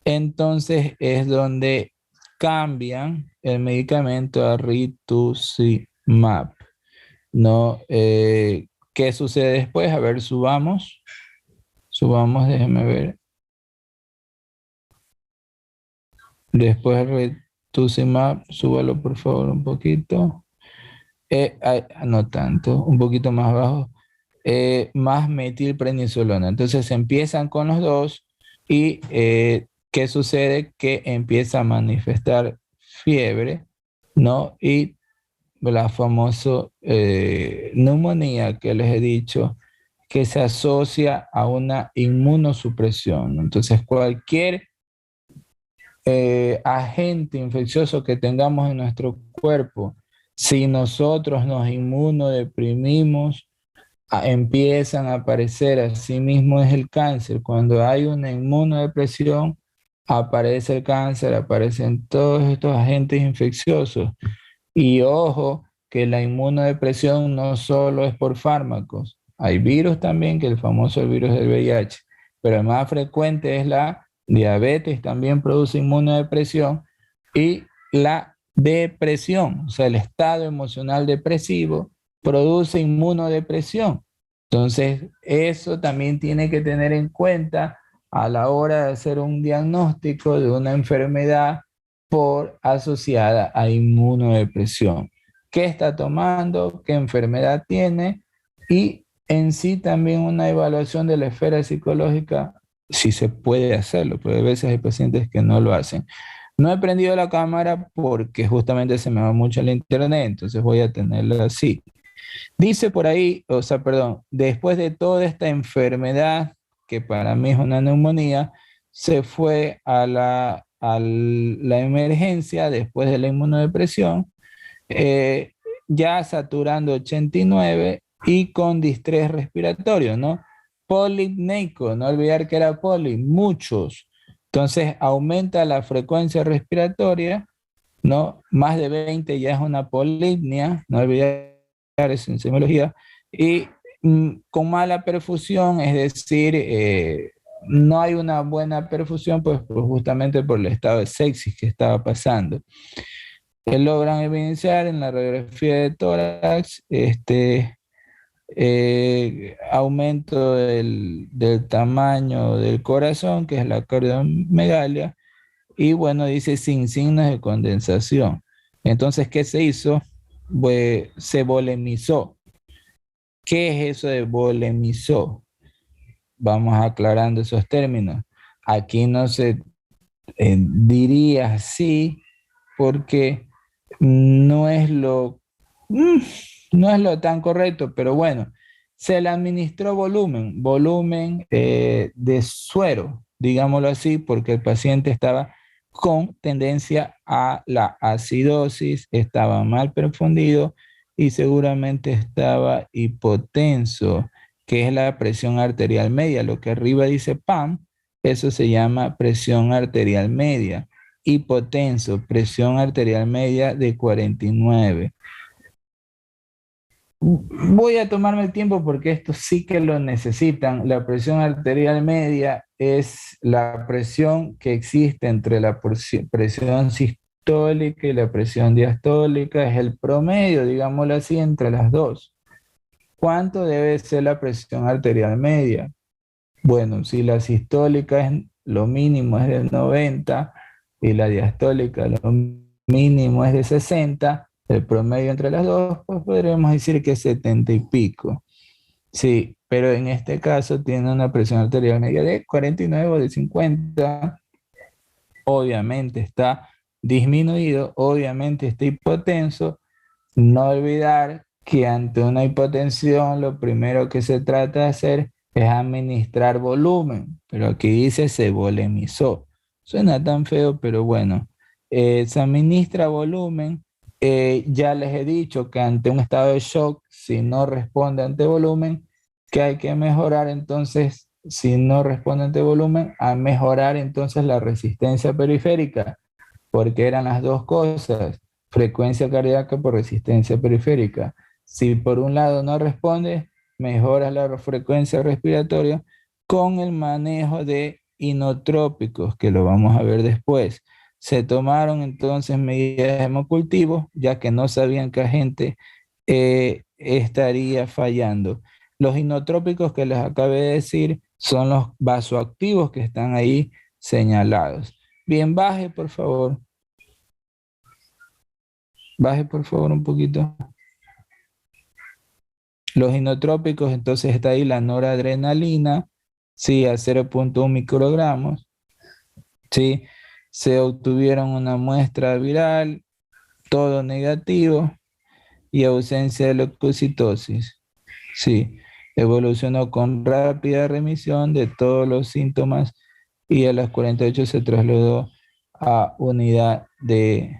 Entonces es donde cambian el medicamento a rituximab. ¿No? ¿Qué sucede después? A ver, subamos, déjeme ver. Después rituximab, súbalo por favor un poquito. No tanto, un poquito más abajo. Más metilprednisolona. Entonces empiezan con los dos y ¿qué sucede? Que empieza a manifestar fiebre, ¿no? Y la famosa neumonía que les he dicho, que se asocia a una inmunosupresión. Entonces cualquier agente infeccioso que tengamos en nuestro cuerpo, si nosotros nos inmunodeprimimos, empiezan a aparecer, así mismo es el cáncer. Cuando hay una inmunodepresión, aparece el cáncer, aparecen todos estos agentes infecciosos. Y ojo, que la inmunodepresión no solo es por fármacos, hay virus también, que el famoso virus del VIH, pero el más frecuente es la diabetes, también produce inmunodepresión, y la depresión, o sea, el estado emocional depresivo, produce inmunodepresión. Entonces, eso también tiene que tener en cuenta a la hora de hacer un diagnóstico de una enfermedad asociada a inmunodepresión. ¿Qué está tomando? ¿Qué enfermedad tiene? Y en sí también una evaluación de la esfera psicológica, si se puede hacerlo, porque a veces hay pacientes que no lo hacen. No he prendido la cámara porque justamente se me va mucho el internet, entonces voy a tenerla así. Dice por ahí, o sea, perdón, después de toda esta enfermedad, que para mí es una neumonía, se fue a la emergencia después de la inmunodepresión, ya saturando 89 y con distrés respiratorio, ¿no? Polipneico, no olvidar que era poli, muchos. Entonces aumenta la frecuencia respiratoria, ¿no? Más de 20 ya es una polipnia, no olvidar eso en semiología, y con mala perfusión, es decir, no hay una buena perfusión, pues justamente por el estado de sepsis que estaba pasando. Logran evidenciar en la radiografía de tórax aumento del tamaño del corazón, que es la cardiomegalia, y bueno, dice sin signos de condensación. Entonces, ¿qué se hizo? Pues se volemizó. ¿Qué es eso de volemizó? Vamos aclarando esos términos. Aquí no se diría así porque no es lo tan correcto, pero bueno, se le administró volumen de suero, digámoslo así, porque el paciente estaba con tendencia a la acidosis, estaba mal perfundido y seguramente estaba hipotenso, que es la presión arterial media. Lo que arriba dice PAM, eso se llama presión arterial media. Hipotenso, presión arterial media de 49. Voy a tomarme el tiempo porque esto sí que lo necesitan. La presión arterial media es la presión que existe entre la presión sistólica y la presión diastólica, es el promedio, digámoslo así, entre las dos. ¿Cuánto debe ser la presión arterial media? Bueno, si la sistólica es lo mínimo es de 90 y la diastólica lo mínimo es de 60, el promedio entre las dos, pues podríamos decir que es 70 y pico. Sí, pero en este caso tiene una presión arterial media de 49 o de 50. obviamente está disminuido, obviamente está hipotenso. No olvidar que ante una hipotensión lo primero que se trata de hacer es administrar volumen, pero aquí dice se volemizó. Suena tan feo, pero bueno, se administra volumen. Ya les he dicho que ante un estado de shock, si no responde ante volumen, que hay que mejorar entonces, si no responde ante volumen, a mejorar entonces la resistencia periférica, porque eran las dos cosas, frecuencia cardíaca por resistencia periférica. Si por un lado no responde, mejora la frecuencia respiratoria con el manejo de inotrópicos, que lo vamos a ver después. Se tomaron entonces medidas de hemocultivo, ya que no sabían qué agente estaría fallando. Los inotrópicos que les acabé de decir son los vasoactivos que están ahí señalados. Bien, baje por favor. Baje por favor un poquito. Los inotrópicos, entonces está ahí la noradrenalina, sí, a 0.1 microgramos, sí. Se obtuvieron una muestra viral, todo negativo y ausencia de leucocitosis. Sí, evolucionó con rápida remisión de todos los síntomas y a las 48 se trasladó a unidad de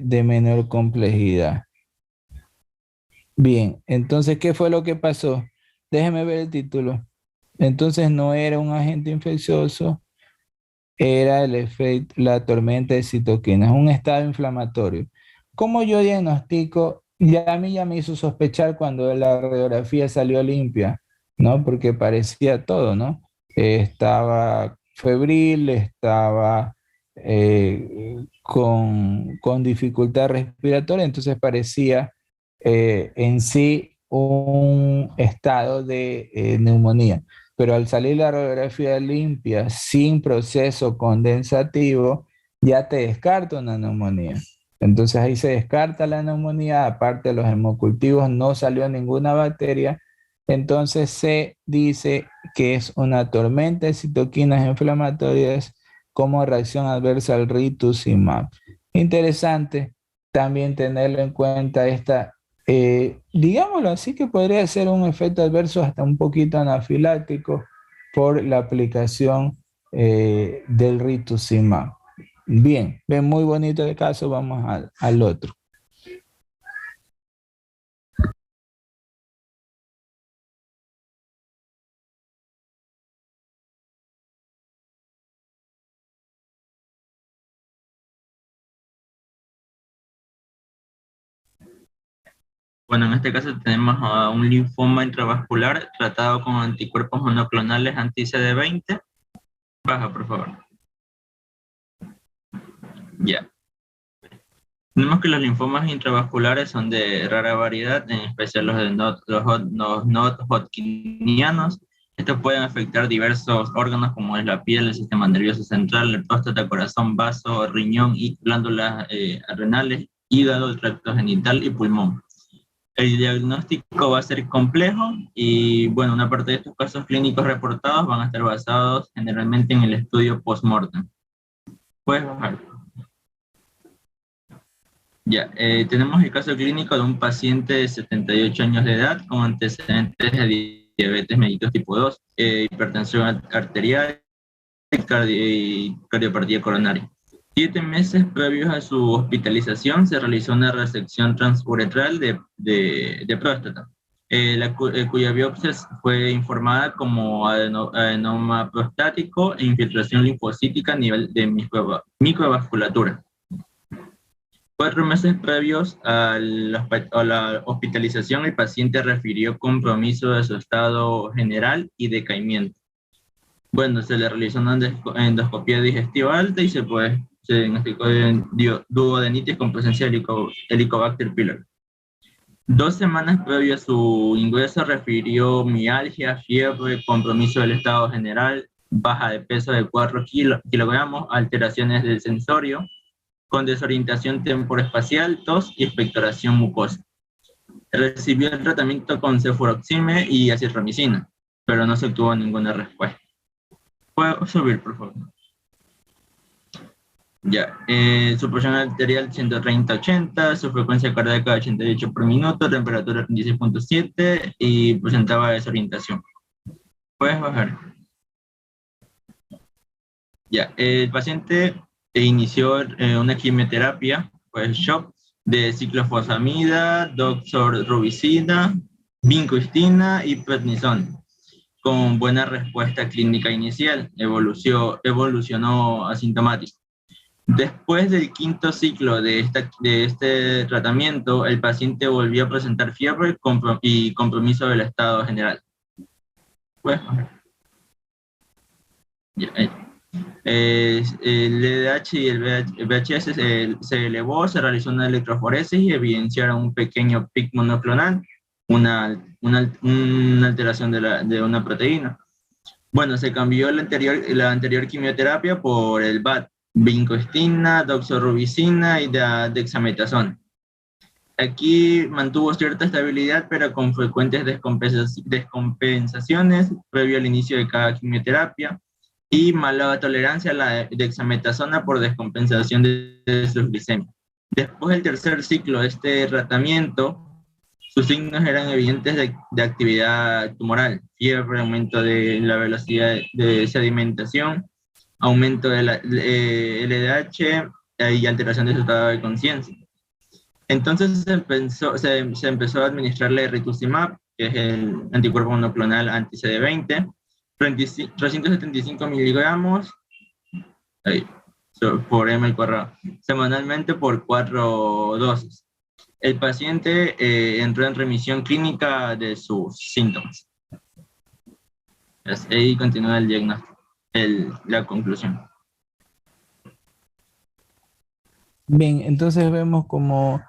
menor complejidad. Bien, entonces, ¿qué fue lo que pasó? Déjeme ver el título. Entonces, no era un agente infeccioso, era el efecto, la tormenta de citoquinas, un estado inflamatorio. ¿Cómo yo diagnostico? A mí ya me hizo sospechar cuando la radiografía salió limpia, ¿no? Porque parecía todo, ¿no? Estaba febril, estaba con dificultad respiratoria, entonces parecía en sí un estado de neumonía. Pero al salir la radiografía limpia, sin proceso condensativo, ya te descarta una neumonía. Entonces ahí se descarta la neumonía, aparte de los hemocultivos no salió ninguna bacteria, entonces se dice que es una tormenta de citoquinas inflamatorias como reacción adversa al rituximab. Interesante también tenerlo en cuenta esta, digámoslo así, que podría ser un efecto adverso hasta un poquito anafiláctico por la aplicación del rituximab. Bien, ven, muy bonito el caso, vamos al otro. Bueno, en este caso tenemos a un linfoma intravascular tratado con anticuerpos monoclonales anti-CD20. Baja, por favor. Ya. Tenemos que los linfomas intravasculares son de rara variedad, en especial los de los non-hodgkinianos. Estos pueden afectar diversos órganos como es la piel, el sistema nervioso central, el próstata, corazón, vaso, riñón y glándulas renales, hígado, el tracto genital y pulmón. El diagnóstico va a ser complejo y, bueno, una parte de estos casos clínicos reportados van a estar basados generalmente en el estudio post-mortem. Puedes bajar. Ya, tenemos el caso clínico de un paciente de 78 años de edad con antecedentes de diabetes mellitus tipo 2, hipertensión arterial y cardiopatía coronaria. 7 meses previos a su hospitalización se realizó una resección transuretral de próstata, cuya biopsia fue informada como adenoma prostático e infiltración linfocítica a nivel de microvasculatura. 4 meses previos a la hospitalización, el paciente refirió compromiso de su estado general y decaimiento. Bueno, se le realizó una endoscopia digestiva alta y se diagnosticó duodenitis con presencia de Helicobacter pylori. 2 semanas previo a su ingreso refirió mialgia, fiebre, compromiso del estado general, baja de peso de 4 kilogramos, alteraciones del sensorio, con desorientación temporoespacial, tos y expectoración mucosa. Recibió el tratamiento con cefuroxime y azithromicina, pero no se obtuvo ninguna respuesta. ¿Puedo subir, por favor? Ya, su presión arterial 130-80, su frecuencia cardíaca 88 por minuto, temperatura 36.7 y presentaba desorientación. ¿Puedes bajar? Ya, el paciente inició una quimioterapia, pues shock, de ciclofosfamida, doxorubicina, vincristina y prednisona, con buena respuesta clínica inicial, evolucionó asintomático. Después del quinto ciclo de este tratamiento, el paciente volvió a presentar fiebre y compromiso del estado general. Pues, ya, el LDH y el VHS se elevó, se realizó una electroforesis y evidenciaron un pequeño pic monoclonal, una alteración de una proteína. Bueno, se cambió la anterior quimioterapia por el BAT, vincristina, doxorubicina y dexametasona. Aquí mantuvo cierta estabilidad, pero con frecuentes descompensaciones previo al inicio de cada quimioterapia y mala tolerancia a la dexametasona por descompensación de sus glicemias. Después del tercer ciclo de este tratamiento, sus signos eran evidentes de actividad tumoral: fiebre, aumento de la velocidad de sedimentación, aumento del LDH y alteración de su estado de conciencia. Entonces se empezó a administrarle rituximab, que es el anticuerpo monoclonal anti-CD20, 375 miligramos por ml², semanalmente por 4 dosis. El paciente entró en remisión clínica de sus síntomas. Ahí continúa el diagnóstico, la conclusión. Bien, entonces vemos cómo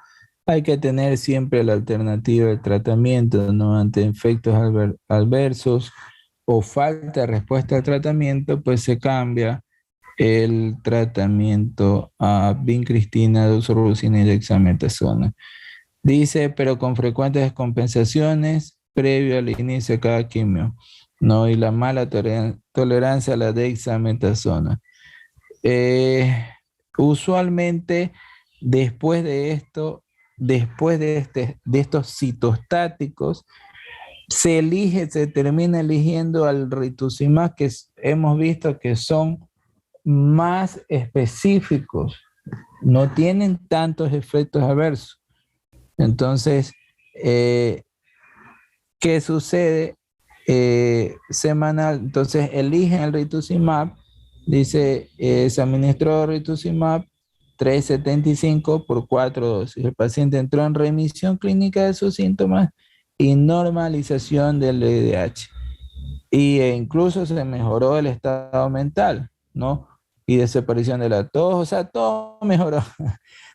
hay que tener siempre la alternativa de tratamiento, ¿no? Ante efectos adversos o falta de respuesta al tratamiento, pues se cambia el tratamiento a vincristina, doxorubicina y dexametasona. Dice, pero con frecuentes descompensaciones previo al inicio de cada quimio, ¿no? Y la mala tolerancia a la dexametasona. Usualmente, después de esto, después de estos citostáticos, se termina eligiendo al rituximab, que hemos visto que son más específicos, no tienen tantos efectos adversos. Entonces, ¿qué sucede? Semanal, entonces eligen el rituximab, dice, se administró rituximab 375 por 4 dosis. El paciente entró en remisión clínica de sus síntomas y normalización del LDH. E incluso se mejoró el estado mental, ¿no? Y desaparición de la tos, o sea, todo mejoró,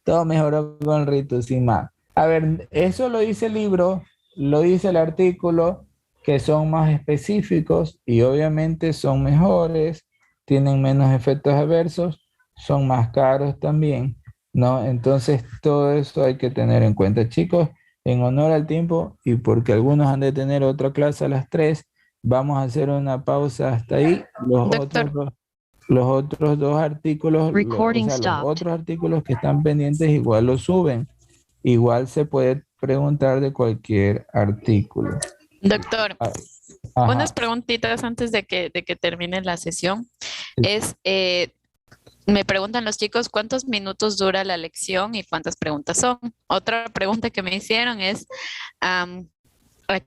todo mejoró con rituximab. A ver, eso lo dice el libro, lo dice el artículo, que son más específicos y obviamente son mejores, tienen menos efectos adversos, son más caros también, ¿no? Entonces, todo eso hay que tener en cuenta. Chicos, en honor al tiempo y porque algunos han de tener otra clase a las 3, vamos a hacer una pausa hasta ahí. Los otros dos artículos, los otros artículos que están pendientes igual los suben. Igual se puede preguntar de cualquier artículo. Doctor, Ajá. unas preguntitas antes de que termine la sesión. Me preguntan los chicos cuántos minutos dura la lección y cuántas preguntas son. Otra pregunta que me hicieron es ¿a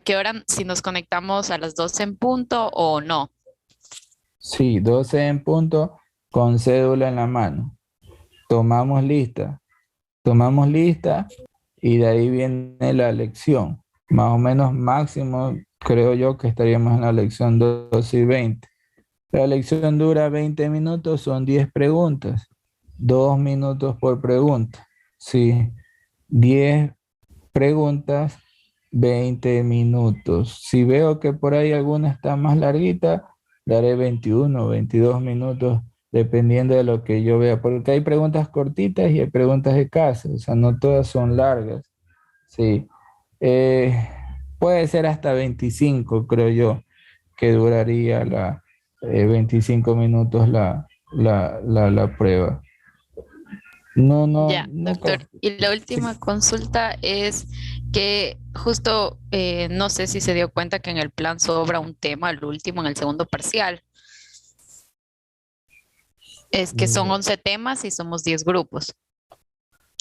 qué hora, si nos conectamos a las 12 en punto o no? Sí, 12 en punto con cédula en la mano. Tomamos lista y de ahí viene la lección. Más o menos máximo, creo yo que estaríamos en la lección 12 y 20. La lección dura 20 minutos, son 10 preguntas, 2 minutos por pregunta. Sí, 10 preguntas, 20 minutos. Si veo que por ahí alguna está más larguita, daré 21 o 22 minutos, dependiendo de lo que yo vea, porque hay preguntas cortitas y hay preguntas escasas, o sea, no todas son largas. Sí, puede ser hasta 25, creo yo, que duraría 25 minutos la prueba. No, Ya, doctor. Y la última consulta es que justo no sé si se dio cuenta que en el plan sobra un tema, el último, en el segundo parcial. Es que son 11 temas y somos 10 grupos.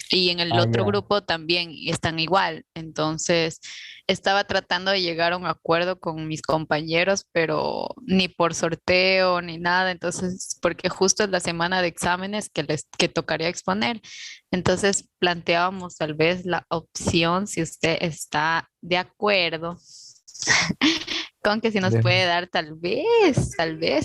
Y en el otro Ya. grupo también están igual. Entonces, estaba tratando de llegar a un acuerdo con mis compañeros, pero ni por sorteo ni nada. Entonces, porque justo es la semana de exámenes que tocaría exponer. Entonces, planteábamos tal vez la opción, si usted está de acuerdo, con que si nos De- puede dar tal vez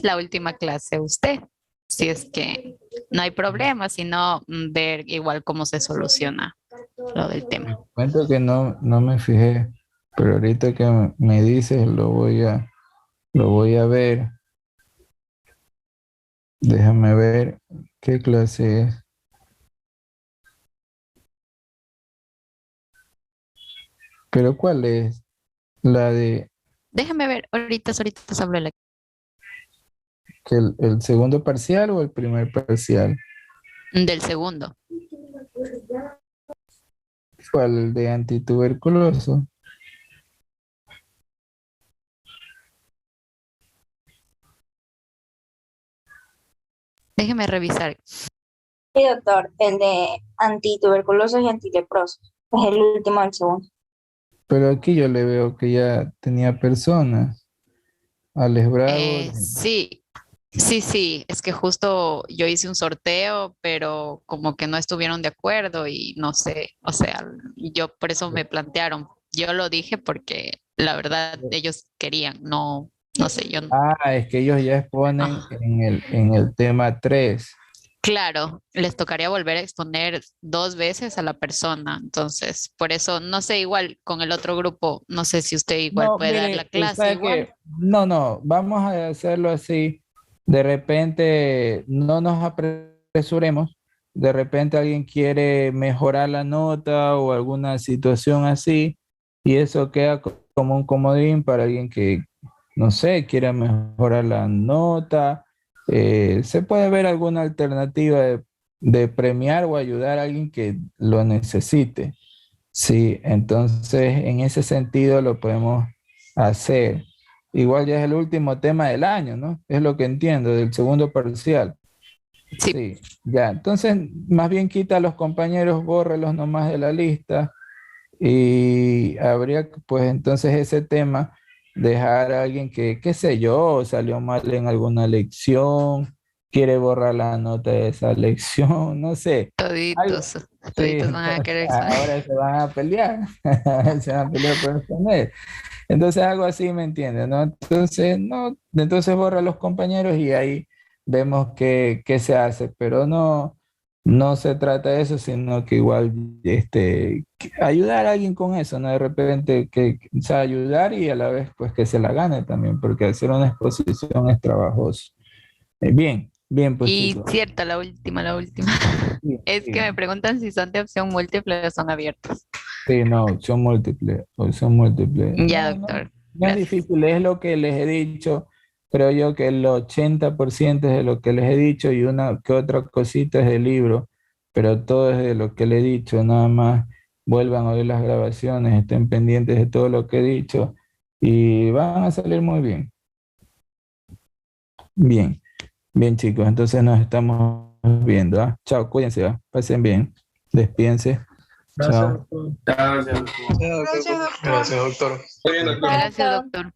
la última clase usted, si es que no hay problema, sino ver igual cómo se soluciona lo del tema. Cuento que no me fijé, pero ahorita que me dices lo voy a ver. Déjame ver qué clase es. Pero ¿cuál es? La de Déjeme ver, ahorita hablo de que el segundo parcial o el primer parcial. del segundo. ¿Cuál? El de antituberculoso. Déjeme revisar. Sí, doctor, el de antituberculosos y antileprosos. Es el último del segundo. Pero aquí yo le veo que ya tenía personas. Alex Bravo. Sí, sí, es que justo yo hice un sorteo, pero como que no estuvieron de acuerdo y no sé, o sea, yo por eso me plantearon. Yo lo dije porque la verdad ellos querían, no sé, yo no. Es que ellos ya exponen Ah, en el tema 3. claro, les tocaría volver a exponer 2 veces a la persona, entonces por eso, no sé, igual con el otro grupo, no sé si usted igual No, puede dar la mire, clase ¿sabe igual. qué? No, vamos a hacerlo así. De repente no nos apresuremos. De repente alguien quiere mejorar la nota o alguna situación así, y eso queda como un comodín para alguien que, no sé, quiera mejorar la nota. Se puede ver alguna alternativa de premiar o ayudar a alguien que lo necesite. Sí, entonces en ese sentido lo podemos hacer. Igual ya es el último tema del año, ¿no? Es lo que entiendo, del segundo parcial. Sí, Sí, ya. Entonces, más bien quita a los compañeros, bórrelos nomás de la lista y habría, pues entonces ese tema, dejar a alguien que, qué sé yo, salió mal en alguna lección, quiere borrar la nota de esa lección, no sé. Algo. toditos, Sí, toditos van a entonces querer exponer. ahora se van a pelear, se van a pelear por exponer. Entonces algo así, ¿me entiendes? ¿No? Entonces, no, entonces borra a los compañeros y ahí vemos qué se hace, pero no se trata de eso, sino que igual ayudar a alguien con eso, ¿no? De repente o sea, ayudar y a la vez pues que se la gane también, porque hacer una exposición es trabajoso. Bien, pues Y chicos. cierta, la última. Sí, Es que me sí. preguntan si son de opción múltiple o son abiertos. Sí, no, opción múltiple, opción múltiple. Ya, doctor. No es Gracias. difícil, es lo que les he dicho. Creo yo que el 80% es de lo que les he dicho y una que otra cosita es del libro, pero todo es de lo que les he dicho. Nada más vuelvan a oír las grabaciones, estén pendientes de todo lo que he dicho y van a salir muy bien. Bien, bien chicos, entonces nos estamos viendo. ¿Ah? Chao, cuídense, ¿ah? Pasen bien, despídense. Gracias, Chao. doctor. Gracias, doctor. Gracias, doctor. Gracias, doctor. Muy bien, doctor. Gracias, doctor.